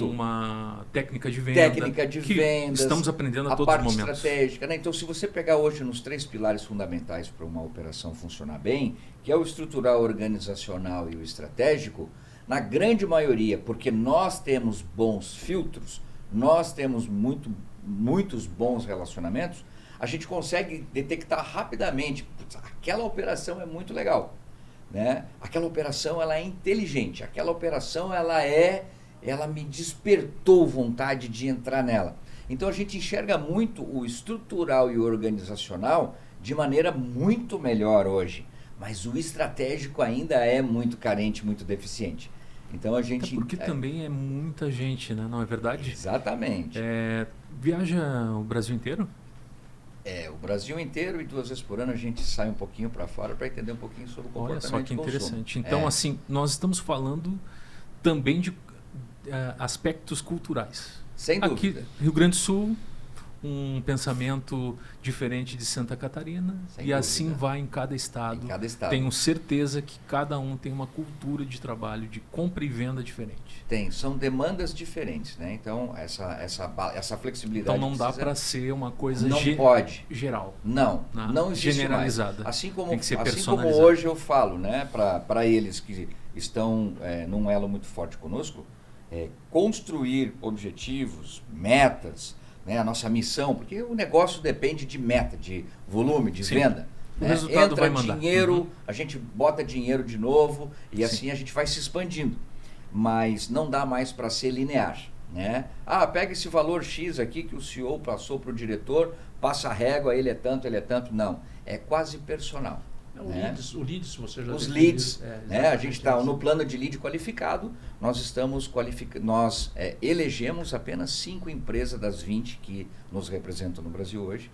uma técnica de venda. Técnica de vendas. Estamos aprendendo a todos os momentos. A parte estratégica, né? Então, se você pegar hoje nos 3 pilares fundamentais para uma operação funcionar bem, que é o estrutural, organizacional e o estratégico, na grande maioria, porque nós temos bons filtros, nós temos muito muitos bons relacionamentos, a gente consegue detectar rapidamente, aquela operação é muito legal, né? Aquela operação ela é inteligente, aquela operação ela me despertou vontade de entrar nela. Então a gente enxerga muito o estrutural e o organizacional de maneira muito melhor hoje, mas o estratégico ainda é muito carente, muito deficiente. Então a gente... porque também é muita gente, né? Não é verdade? Exatamente. Viaja o Brasil inteiro? O Brasil inteiro, e 2 vezes por ano a gente sai um pouquinho para fora para entender um pouquinho sobre o comportamento. Olha só que interessante. Então, assim, nós estamos falando também de aspectos culturais. Sem dúvida. Aqui, Rio Grande do Sul, um pensamento diferente de Santa Catarina, e assim vai em cada estado. Em cada estado. Tenho certeza que cada um tem uma cultura de trabalho, de compra e venda diferente. São demandas diferentes, né? Então, essa flexibilidade... Então não dá para ser uma coisa geral. Não existe generalizada. Mais. Assim como hoje eu falo, né, para eles que estão num elo muito forte conosco, construir objetivos, metas, né, a nossa missão, porque o negócio depende de meta, de volume, de venda. O resultado entra vai mandar. Dinheiro, a gente bota dinheiro de novo e assim a gente vai se expandindo. Mas não dá mais para ser linear, né? Pega esse valor X aqui que o CEO passou para o diretor, passa a régua, ele é tanto. Não, é quase personal. O leads, você já os leads, né? A gente está no plano de lead qualificado, nós estamos nós elegemos apenas 5 empresas das 20 que nos representam no Brasil hoje,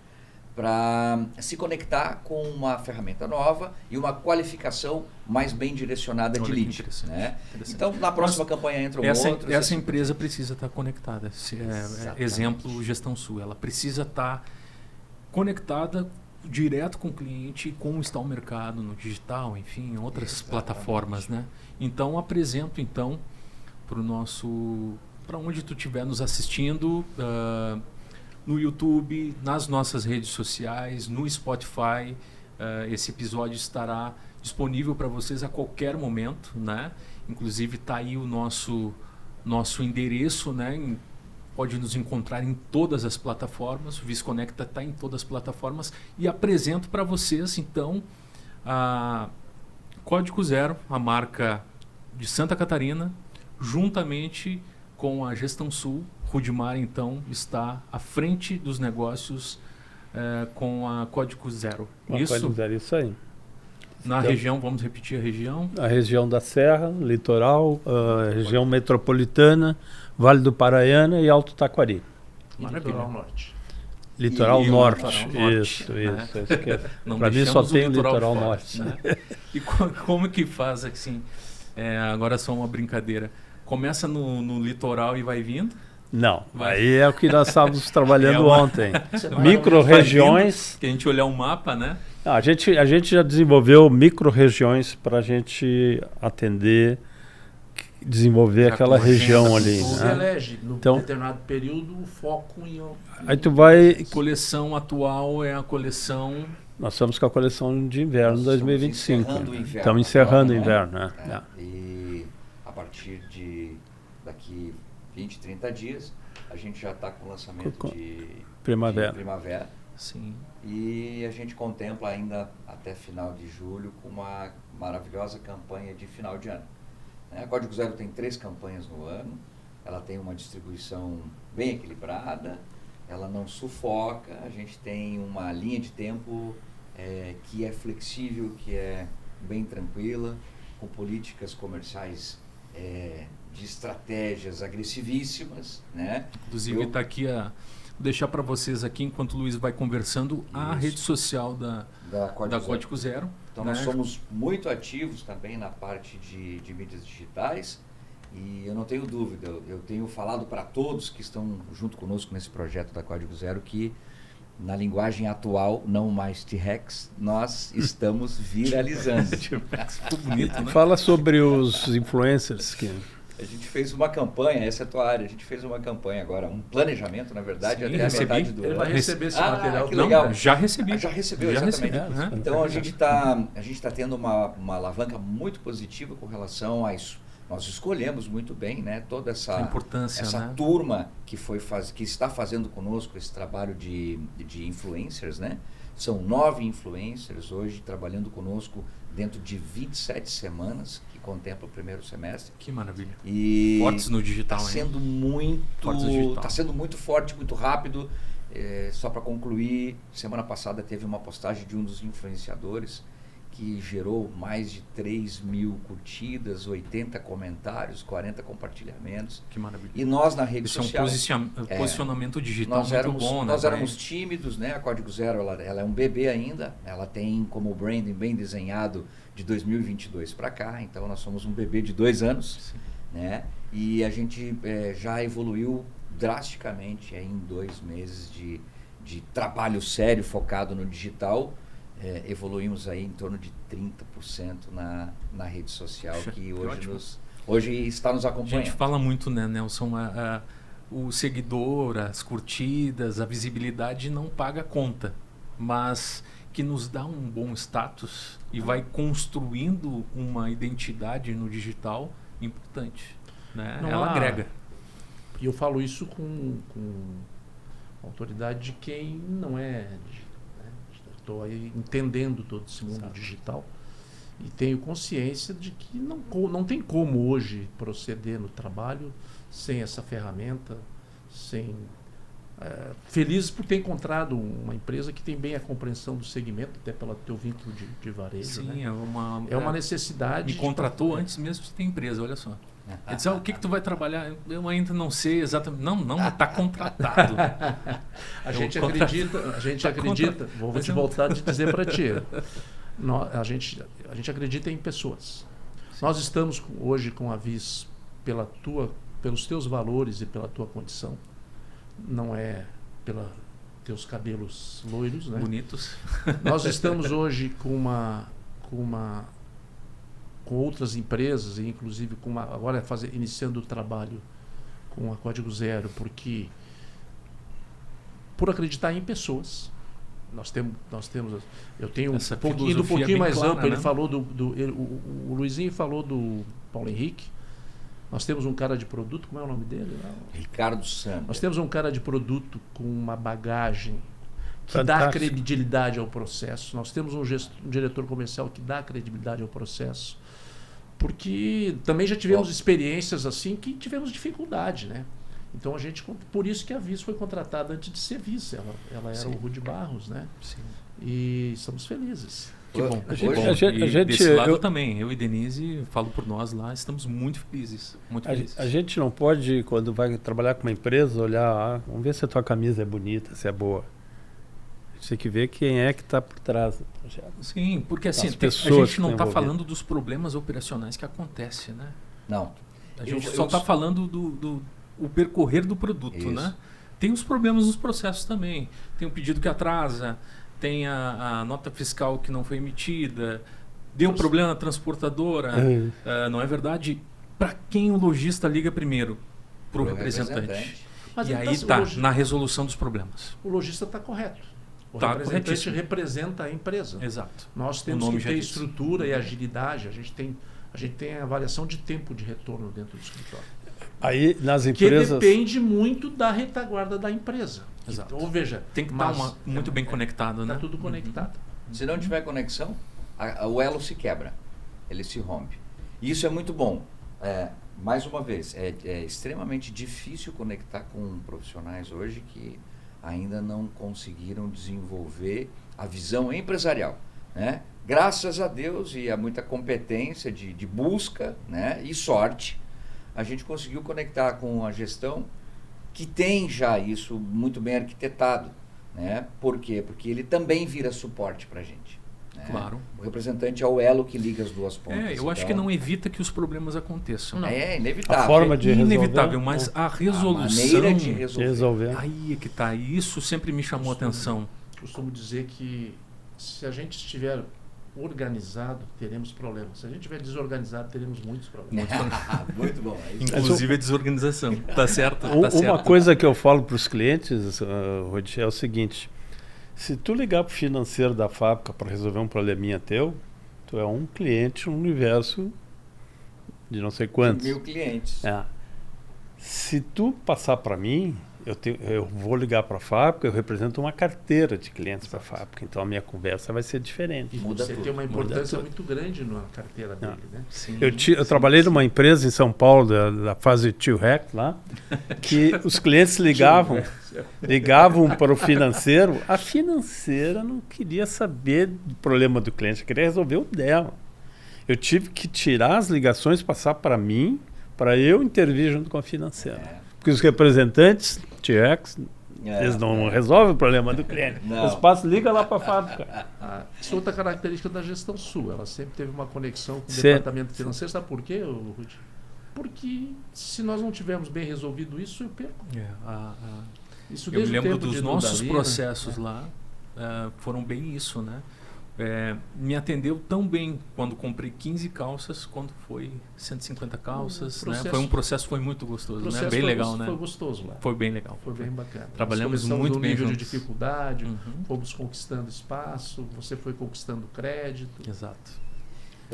para se conectar com uma ferramenta nova e uma qualificação mais bem direcionada de lead. Né? Então, na próxima campanha entra outro. Essa empresa precisa estar conectada. Exemplo, Gestão Sul. Ela precisa estar conectada direto com o cliente e como está o mercado no digital, enfim, em outras plataformas. Né? Então, apresento para onde tu estiver nos assistindo, no YouTube, nas nossas redes sociais, no Spotify. Esse episódio estará disponível para vocês a qualquer momento, né? Inclusive está aí o nosso endereço, né? Pode nos encontrar em todas as plataformas. O VisConecta está em todas as plataformas e apresento para vocês então a Código Zero, a marca de Santa Catarina, juntamente com a Gestão Sul. Rudimar, então, está à frente dos negócios com a Código Zero. Código Zero, isso aí. Na região, vamos repetir a região? A região da Serra, Litoral, a região metropolitana, Vale do Paraíba e Alto Taquari. Litoral Norte. Litoral Norte. Isso. Para mim só tem o Litoral Norte. Né? E como que faz assim? Agora só uma brincadeira. Começa no litoral e vai vindo? Não, aí é o que nós estávamos trabalhando ontem. Micro-regiões. Que a gente olhar um mapa, né? A gente já desenvolveu micro-regiões para a gente atender, desenvolver aquela região ali. Você elege, no determinado período, o foco em... Aí tu vai... Coleção atual é a coleção... Nós estamos com a coleção de inverno 2025. Estamos encerrando o inverno. Né? E a partir de daqui 20, 30 dias, a gente já está com o lançamento de primavera. Sim. E a gente contempla ainda até final de julho com uma maravilhosa campanha de final de ano. A Código Zero tem 3 campanhas no ano, ela tem uma distribuição bem equilibrada, ela não sufoca, a gente tem uma linha de tempo que é flexível, que é bem tranquila, com políticas comerciais de estratégias agressivíssimas, né? Inclusive está aqui vou deixar para vocês aqui, enquanto o Luiz vai conversando, a rede social da Código Zero. Então nós somos muito ativos também na parte de mídias digitais e eu não tenho dúvida, eu tenho falado para todos que estão junto conosco nesse projeto da Código Zero que na linguagem atual, não mais T-Rex, nós estamos viralizando. Ficou bonito, né? Fala sobre os influencers que... A gente fez uma campanha, essa é a tua área, a gente fez uma campanha agora, um planejamento, na verdade, até a metade do ano. Ele vai receber esse material. Que legal. Não, já recebi. Já recebeu, exatamente. Então a gente tá tendo uma alavanca muito positiva com relação a isso. nós escolhemos muito bem, né, toda essa importância, né? turma que está fazendo conosco esse trabalho de influencers, né? São 9 influencers hoje trabalhando conosco dentro de 27 semanas, que contempla o primeiro semestre. Que maravilha. E fortes no digital, está sendo muito forte, muito rápido. Só para concluir, semana passada teve uma postagem de um dos influenciadores que gerou mais de 3.000 curtidas, 80 comentários, 40 compartilhamentos. Que maravilha. E nós na rede social... Isso é um posicionamento digital muito bom, né? Nós éramos tímidos, né? A Código Zero, ela é um bebê ainda. Ela tem como branding bem desenhado de 2022 para cá. Então, nós somos um bebê de 2 anos. Né? E a gente já evoluiu drasticamente em 2 meses de trabalho sério focado no digital. Evoluímos aí em torno de 30% na rede social, que hoje está nos acompanhando. A gente fala muito, né, Nelson, o seguidor, as curtidas, a visibilidade não paga conta, mas que nos dá um bom status e vai construindo uma identidade no digital importante. Né? Ela agrega. E eu falo isso com autoridade de quem não é... Estou aí entendendo todo esse mundo digital e tenho consciência de que não tem como hoje proceder no trabalho sem essa ferramenta, feliz por ter encontrado uma empresa que tem bem a compreensão do segmento, até pelo teu vínculo de varejo. Sim, né? é uma necessidade. Me contratou antes mesmo de ter empresa, olha só. Ele disse, o que tu vai trabalhar? Eu ainda não sei exatamente. Não, está contratado. A gente acredita, vou te voltar a te dizer para ti. A gente acredita em pessoas. Sim. Nós estamos hoje com a Vis pelos teus valores e pela tua condição. Não é pelos teus cabelos loiros, né? Bonitos. Nós estamos hoje com outras empresas, e inclusive agora iniciando o trabalho com a Código Zero, porque por acreditar em pessoas. Eu tenho essa um pouquinho mais clara, amplo. né? Ele falou o Luizinho falou do Paulo Henrique. Nós temos um cara de produto, como é o nome dele? Ricardo Sander. Nós temos um cara de produto com uma bagagem que Fantástico. dá credibilidade ao processo. Nós temos um diretor comercial que dá credibilidade ao processo. Porque também já tivemos experiências assim que tivemos dificuldade, né? Então por isso que a Vis foi contratada antes de ser Vis. Ela era o Rude Barros, né? Sim. E estamos felizes. Que bom. Desse lado também, eu e Denise, falo por nós lá, estamos muito felizes. Muito felizes. A gente não pode, quando vai trabalhar com uma empresa, olhar, vamos ver se a tua camisa é bonita, se é boa. A gente tem que ver quem é que está por trás do projeto. Sim, porque assim, a gente não está falando dos problemas operacionais que acontecem, né? Não. A gente só está falando do percorrer do produto, isso, né? Tem os problemas nos processos também. Tem um pedido que atrasa, tem a nota fiscal que não foi emitida, deu problema na transportadora. Não é verdade? Para quem o lojista liga primeiro? Para o representante. Mas e aí está na resolução dos problems. O lojista está correto. O representante representa a empresa. Exato. Nós temos que ter estrutura e agilidade. A gente tem a avaliação de tempo de retorno dentro do escritório. Aí nas empresas... Que depende muito da retaguarda da empresa. Exato. Ou veja, tem que estar muito bem conectado, né? Está tudo conectado. Se não tiver conexão, o elo se quebra, ele se rompe. E isso é muito bom. Mais uma vez, é extremamente difícil conectar com profissionais hoje que ainda não conseguiram desenvolver a visão empresarial, né? Graças a Deus e a muita competência de busca, né? E sorte, a gente conseguiu conectar com a gestão que tem já isso muito bem arquitetado, né? Por quê? Porque ele também vira suporte para a gente. Né? Claro. O representante é o elo que liga as duas pontas. Eu acho que não evita que os problemas aconteçam. Não. É inevitável. A forma de resolver. Inevitável, mas a resolução... A maneira de resolver. Aí é que está. Isso sempre me chamou a atenção. Costumo dizer que se a gente estiver organizado, teremos problemas. Se a gente estiver desorganizado, teremos muitos problemas. Muito bom. Inclusive a desorganização. Tá certo? Uma coisa que eu falo para os clientes, Rodi, é o seguinte: se tu ligar para o financeiro da fábrica para resolver um probleminha teu, tu é um cliente, um universo de não sei quantos. 1.000 clientes. Se tu passar para mim, eu vou ligar para a fábrica, eu represento uma carteira de clientes para a fábrica, então a minha conversa vai ser diferente. E você tem uma importância muito grande na carteira dele, né? Sim, eu trabalhei numa empresa em São Paulo, da fase Tio Rec lá, que os clientes ligavam para o financeiro, a financeira não queria saber do problema do cliente, queria resolver o dela. Eu tive que tirar as ligações, passar para mim, para eu intervir junto com a financeira. Porque os representantes, TX, eles não resolvem o problema do cliente. Eles passam, liga lá para a fábrica. Isso é outra característica da gestão sul. Ela sempre teve uma conexão com o departamento financeiro. Sabe por quê, Rudy? Porque se nós não tivermos bem resolvido isso, eu perco. Isso eu me lembro dos nossos processos lá, foram bem isso, né? Me atendeu tão bem quando comprei 15 calças, quando foi 150 calças. Foi um processo, foi muito gostoso, né? Bem legal, né? Foi gostoso lá. Foi bem legal. Foi bem bacana. Trabalhamos muito bem nível juntos. de dificuldade, fomos conquistando espaço, você foi conquistando crédito. Exato.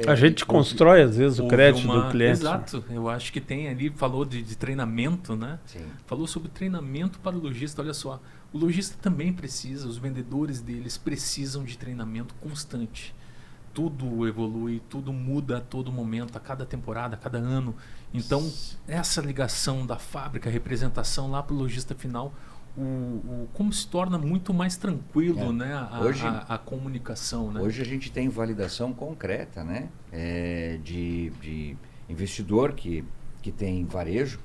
A gente constrói, às vezes, o crédito do cliente. Exato. Eu acho que tem ali, falou de treinamento, né? Sim. Falou sobre treinamento para o lojista. Olha só, o lojista também precisa, os vendedores deles precisam de treinamento constante. Tudo evolui, tudo muda a todo momento, a cada temporada, a cada ano. Então, essa ligação da fábrica, a representação lá para o lojista final, como se torna muito mais tranquilo, né? A comunicação, né? Hoje a gente tem validação concreta, né? De investidor que tem varejo,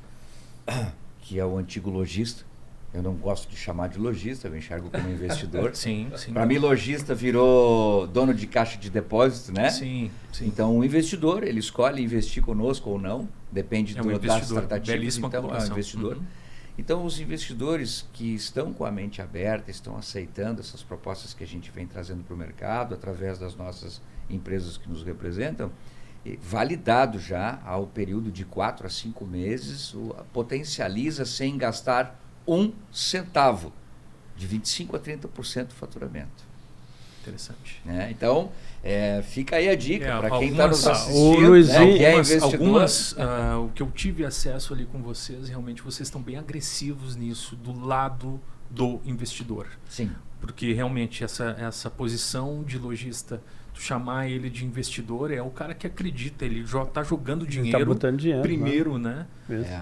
que é o antigo lojista. Eu não gosto de chamar de lojista, eu enxergo como investidor. Sim. Para mim, lojista virou dono de caixa de depósito, né? Sim. Então, o investidor, ele escolhe investir conosco ou não, depende das tratativas, então é um investidor. Então, os investidores que estão com a mente aberta, estão aceitando essas propostas que a gente vem trazendo para o mercado, através das nossas empresas que nos representam, validado já ao período de 4 a 5 meses, potencializa sem gastar 1 centavo, de 25% a 30% do faturamento. Interessante. Então, fica aí a dica para quem está nos assistindo. O que eu tive acesso ali com vocês, realmente vocês estão bem agressivos nisso, do lado do investidor. Sim. Porque realmente essa posição de lojista, tu chamar ele de investidor, é o cara que acredita, ele está jogando dinheiro, primeiro, né?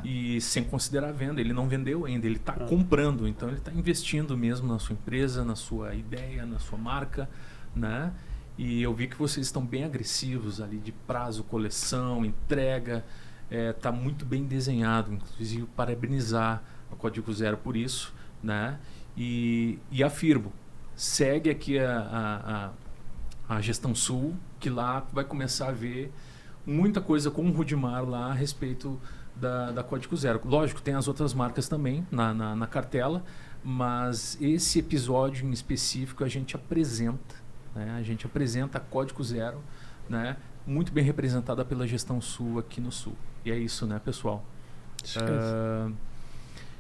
E sem considerar a venda. Ele não vendeu ainda, ele está comprando, então ele está investindo mesmo na sua empresa, na sua ideia, na sua marca, né? E eu vi que vocês estão bem agressivos ali de prazo, coleção, entrega, está muito bem desenhado, inclusive parabenizar a Código Zero por isso, né? E afirmo, segue aqui a Gestão Sul, que lá vai começar a ver muita coisa com o Rudimar lá a respeito da Código Zero. Lógico, tem as outras marcas também na cartela, mas esse episódio em específico a gente apresenta, né? A gente apresenta a Código Zero, né? Muito bem representada pela Gestão Sul aqui no Sul. E é isso, né, pessoal?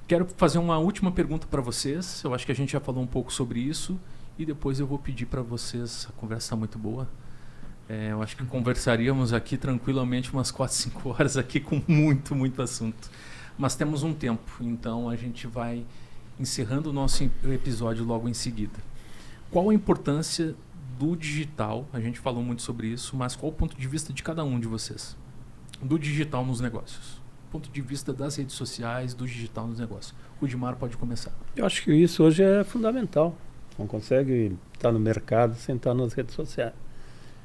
Quero fazer uma última pergunta para vocês. Eu acho que a gente já falou um pouco sobre isso. E depois eu vou pedir para vocês, a conversa está muito boa. Eu acho que conversaríamos aqui tranquilamente umas 4, 5 horas aqui com muito assunto. Mas temos um tempo, então a gente vai encerrando o nosso episódio logo em seguida. Qual a importância do digital? A gente falou muito sobre isso, mas qual o ponto de vista de cada um de vocês? Do digital nos negócios. Ponto de vista das redes sociais, do digital nos negócios. O Rudimar pode começar. Eu acho que isso hoje é fundamental. Não consegue estar no mercado sem estar nas redes sociais.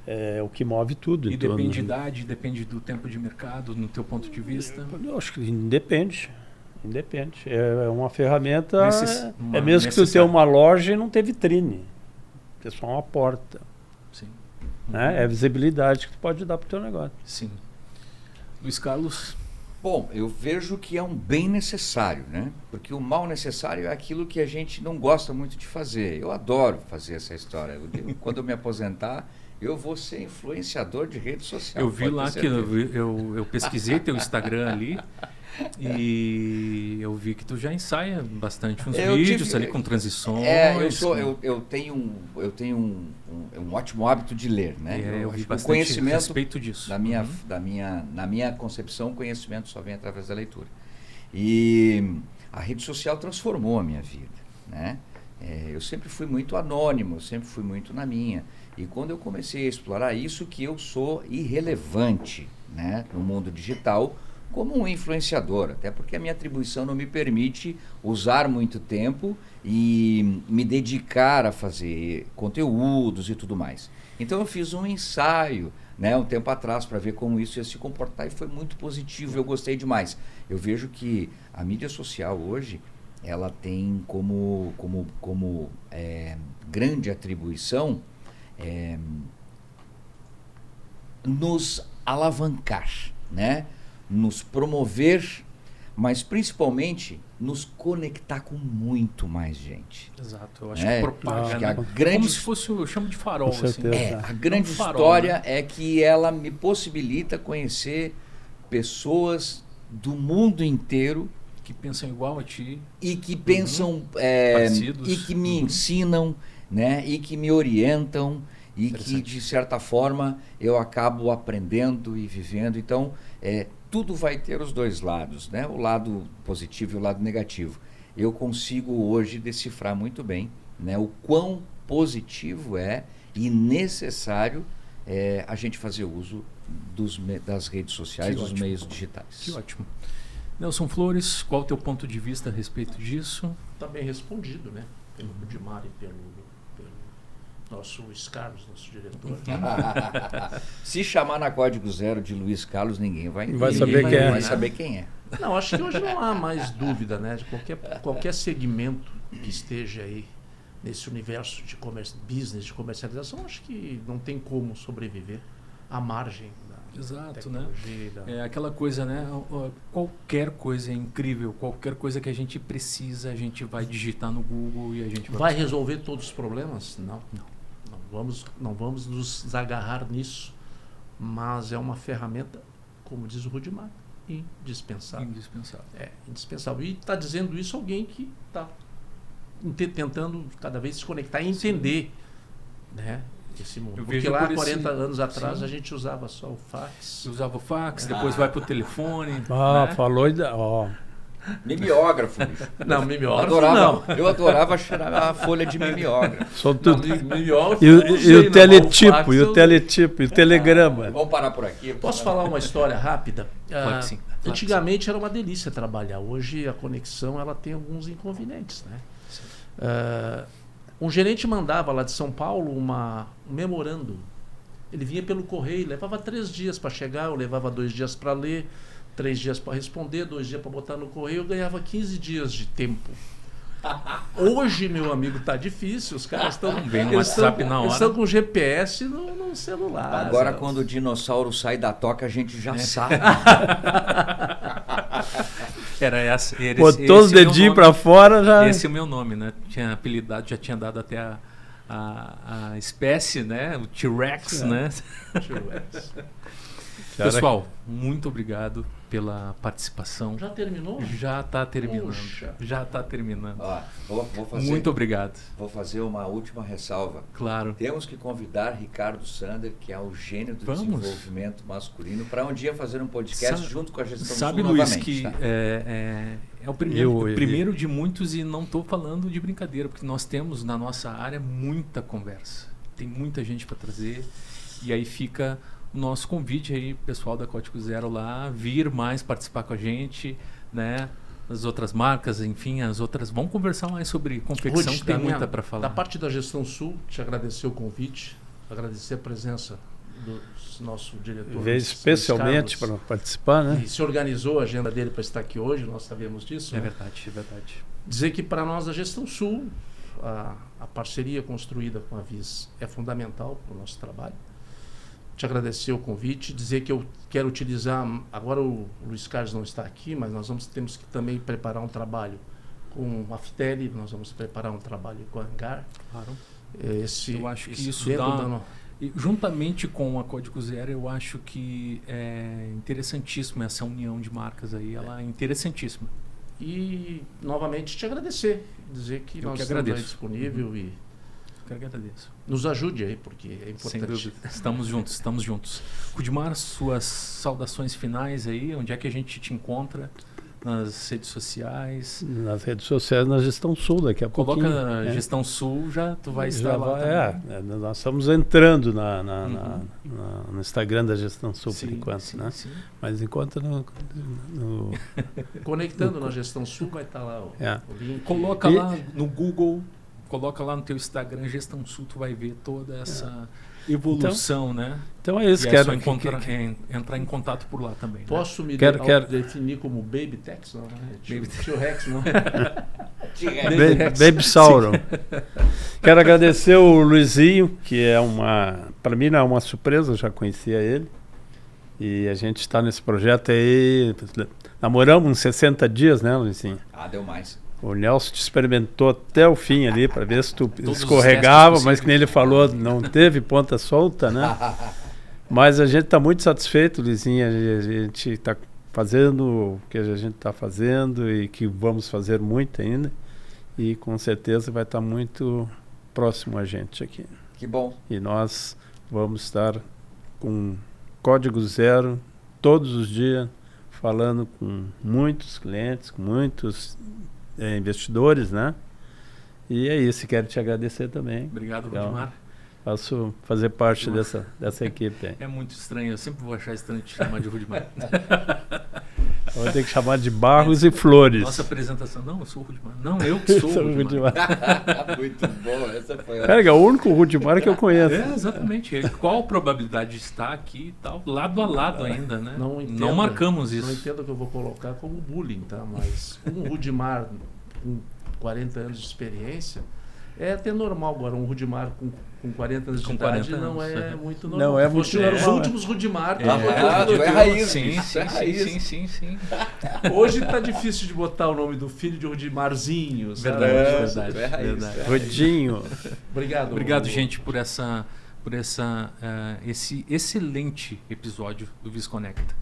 É o que move tudo. E depende da idade, depende do tempo de mercado, no teu ponto de vista? Eu acho que independe. É uma ferramenta... É mesmo que tu tenha uma loja e não ter vitrine. É só uma porta. Sim. É a visibilidade que tu pode dar para o teu negócio. Sim. Luiz Carlos... Bom, eu vejo que é um bem necessário, né? Porque o mal necessário é aquilo que a gente não gosta muito de fazer. Eu adoro fazer essa história. Quando eu me aposentar, eu vou ser influenciador de rede social. Eu vi lá que eu pesquisei teu Instagram ali E eu vi que tu já ensaia bastante uns vídeos ali com transições. Eu tenho um ótimo hábito de ler, né? Eu vi acho que o bastante conhecimento, respeito disso. Na minha concepção, o conhecimento só vem através da leitura. E a rede social transformou a minha vida, né? Eu sempre fui muito anônimo, sempre fui muito na minha. E quando eu comecei a explorar isso, que eu sou irrelevante, né, no mundo digital, como um influenciador, até porque a minha atribuição não me permite usar muito tempo e me dedicar a fazer conteúdos e tudo mais. Então eu fiz um ensaio, né, um tempo atrás, para ver como isso ia se comportar, e foi muito positivo, eu gostei demais. Eu vejo que a mídia social hoje, ela tem como grande atribuição nos alavancar, né? Nos promover, mas principalmente nos conectar com muito mais gente. Exato, eu acho que propaga, né? Como se fosse, eu chamo de farol. Assim. A grande história, né? É que ela me possibilita conhecer pessoas do mundo inteiro que pensam igual a ti e que pensam parecidos, e que me ensinam, né? E que me orientam e que de certa forma eu acabo aprendendo e vivendo. Então tudo vai ter os dois lados, né? O lado positivo e o lado negativo. Eu consigo hoje decifrar muito bem, né, o quão positivo e necessário a gente fazer uso das redes sociais, dos meios digitais. Que ótimo. Nelson Flores, qual o teu ponto de vista a respeito disso? Está bem respondido, né? Pelo Rudimar e pelo nosso Luiz Carlos, nosso diretor. Se chamar na Código Zero de Luiz Carlos, ninguém vai saber quem é. Não, acho que hoje não há mais dúvida, né? De qualquer segmento que esteja aí nesse universo de business, de comercialização, acho que não tem como sobreviver à margem da tecnologia. Né? É aquela coisa, né? Qualquer coisa é incrível, qualquer coisa que a gente precisa, a gente vai digitar no Google e a gente vai resolver todos os problemas? Não. Não vamos nos agarrar nisso, mas é uma ferramenta, como diz o Rudimar, indispensável. Indispensável. E está dizendo isso alguém que está tentando cada vez se conectar e entender, né, esse mundo. Porque lá 40 anos atrás a gente usava só o fax. Usava o fax, depois vai para o telefone. Né? Falou mimeógrafo. Não, mimeógrafo não. Eu adorava cheirar a folha de mimeógrafo. E o teletipo, e o telegrama. Vamos parar por aqui. Posso falar uma história rápida? Claro que sim. Antigamente era uma delícia trabalhar. Hoje a conexão ela tem alguns inconvenientes, né? Um gerente mandava lá de São Paulo um memorando. Ele vinha pelo correio, levava 3 dias para chegar, eu levava 2 dias para ler, 3 dias para responder, 2 dias para botar no correio, eu ganhava 15 dias de tempo. Hoje, meu amigo, tá difícil, os caras estão eles estão com GPS no celular. Agora, quando o dinossauro sai da toca, a gente já sabe. Era essa. Botou os dedinhos para fora já. Esse é o meu nome, né? Tinha apelidado, já tinha dado até a espécie, né? O T-Rex, né? T-Rex. Pessoal, muito obrigado pela participação. Já terminou? Já está terminando. Puxa. Já está terminando. Vou fazer, muito obrigado. Vou fazer uma última ressalva. Claro. Temos que convidar Ricardo Sander, que é o gênio do desenvolvimento masculino, para um dia fazer um podcast junto com a Gestão Sul Sabe, Luiz, que é o primeiro de muitos, e não estou falando de brincadeira, porque nós temos na nossa área muita conversa. Tem muita gente para trazer, e aí fica o nosso convite aí, pessoal da Código Zero lá, vir mais participar com a gente, né? As outras marcas, enfim, as outras. Vamos conversar mais sobre confecção, que tem muita para falar. Da parte da Gestão Sul, te agradecer o convite, agradecer a presença do nosso diretor. Veio especialmente para participar, né? E se organizou a agenda dele para estar aqui hoje, nós sabemos disso. É verdade, é verdade. Dizer que para nós, a Gestão Sul, a parceria construída com a VIS é fundamental para o nosso trabalho. Te agradecer o convite, dizer que eu quero utilizar, agora o Luiz Carlos não está aqui, mas nós temos que também preparar um trabalho com a Fiteli, nós vamos preparar um trabalho com a Hangar. Claro. Eu acho que isso E, juntamente com a Código Zero, eu acho que é interessantíssima essa união de marcas aí, ela é interessantíssima. E, novamente, te agradecer, dizer que nós estamos aí disponível e que agradeço. Nos ajude aí, porque é importante. Sem dúvida. Estamos juntos, estamos juntos. Rudimar, suas saudações finais aí, onde é que a gente te encontra? Nas redes sociais? Nas redes sociais, na Gestão Sul, daqui a pouco. Coloca na Gestão Sul, já tu vai estar lá também. Nós estamos entrando no Instagram da Gestão Sul, sim, por enquanto, sim, né? Sim. Mas enquanto Conectando na Gestão Sul, vai estar lá o link. Coloca lá no Google, coloca lá no teu Instagram, Gestão Sul, tu vai ver toda essa evolução, né? Então é isso. E é só entrar em contato por lá também. Posso me definir como Baby Tex? Não, né? Tio Rex, não? Baby Sauron. Quero agradecer o Luizinho, que para mim não é uma surpresa, eu já conhecia ele. E a gente está nesse projeto aí, namoramos uns 60 dias, né, Luizinho? Deu mais. O Nelson te experimentou até o fim ali para ver se tu escorregava, mas que nem ele falou, não teve ponta solta, né? Mas a gente está muito satisfeito, Luizinho. A gente está fazendo o que a gente está fazendo e que vamos fazer muito ainda. E com certeza vai estar muito próximo a gente aqui. Que bom. E nós vamos estar com Código Zero todos os dias, falando com muitos clientes, com muitos investidores, né? E é isso, quero te agradecer também. Obrigado, Rudimar. Posso fazer parte dessa equipe aí. É muito estranho, eu sempre vou achar estranho te chamar de Rudimar. Vou ter que chamar de Barros e Flores. Nossa apresentação, não, eu sou o Rudimar. Não, eu que sou o Rudimar. Muito bom, essa foi é o único Rudimar que eu conheço. Exatamente. Qual a probabilidade de estar aqui e tal, lado a lado ainda, né? Não marcamos isso. Não entendo que eu vou colocar como bullying, tá? Mas um Rudimar com 40 anos de experiência é até normal. Agora, um Rudimar com 40 anos de idade não é muito normal. Não é muito normal. Os últimos Rudimar. É raiz. Sim. Hoje tá difícil de botar o nome do filho de Rudimarzinho. Verdade. É raiz. Rudinho. Obrigado, gente, por esse excelente episódio do VisConecta.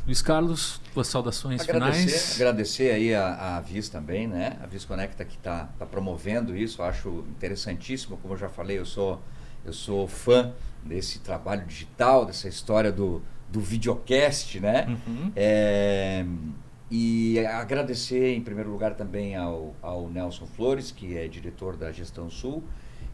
Luiz Carlos, tuas saudações finais. Agradecer aí a Vis também, né? A VisConecta que está promovendo isso, eu acho interessantíssimo. Como eu já falei, eu sou fã desse trabalho digital, dessa história do videocast, né? Uhum. E agradecer em primeiro lugar também ao Nelson Flores, que é diretor da Gestão Sul,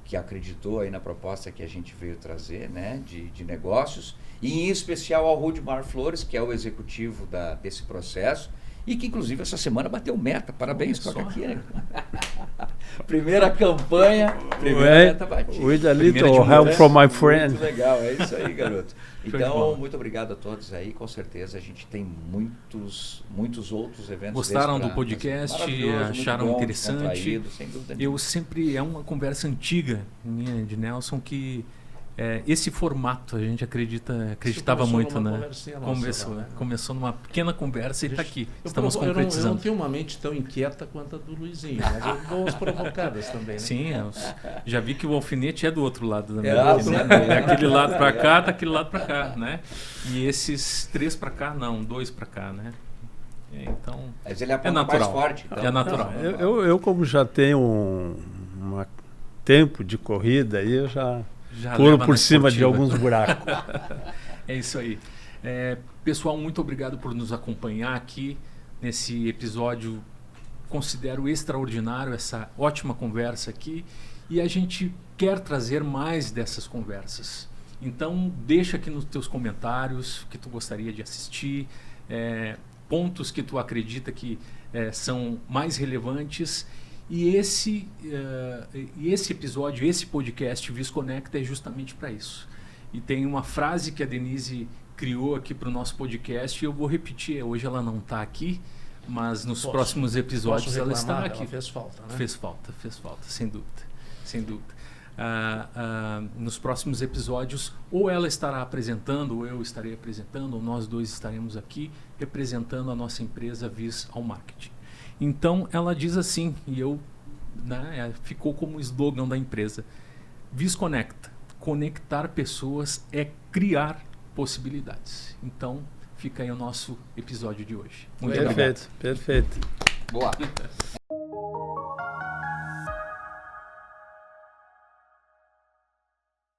que acreditou aí na proposta que a gente veio trazer, né, de negócios, e em especial ao Rudimar Flores, que é o executivo desse processo, e que inclusive essa semana bateu meta. Parabéns, toca aqui, né? Primeira campanha, meta batida. With a little help from my friend. Muito legal, é isso aí, garoto. Então, muito obrigado a todos aí, com certeza a gente tem muitos outros eventos. Gostaram do podcast, acharam bom, interessante? Sem dúvida Eu sempre, é uma conversa antiga minha de Nelson, que esse formato a gente acreditava muito, né? Começou numa pequena conversa e está aqui. Estamos concretizando. Eu não tenho uma mente tão inquieta quanto a do Luizinho, mas eu dou umas provocadas também, né? Sim, já vi que o alfinete é do outro lado da mesa. É aquele lado para cá, daquele lado para cá, né? E esses 3 para cá, não, 2 para cá, né? Então, mas ele é natural. Mais forte. Então. É natural. Eu como já tenho um tempo de corrida aí, eu já pulo por cima de alguns buracos. É isso aí. Pessoal, muito obrigado por nos acompanhar aqui nesse episódio. Considero extraordinário essa ótima conversa aqui, e a gente quer trazer mais dessas conversas. Então, deixa aqui nos teus comentários que tu gostaria de assistir, pontos que tu acredita que são mais relevantes. E esse episódio, esse podcast VisConecta é justamente para isso. E tem uma frase que a Denise criou aqui para o nosso podcast, e eu vou repetir. Hoje ela não está aqui, mas nos próximos episódios ela está aqui. Ela fez falta, né? Fez falta, sem dúvida. Nos próximos episódios, ou ela estará apresentando, ou eu estarei apresentando, ou nós dois estaremos aqui representando a nossa empresa Vis ao Marketing. Então, ela diz assim, e ficou como slogan da empresa: VisConecta, conectar pessoas é criar possibilidades. Então, fica aí o nosso episódio de hoje. Muito obrigado. Perfeito, perfeito. Boa.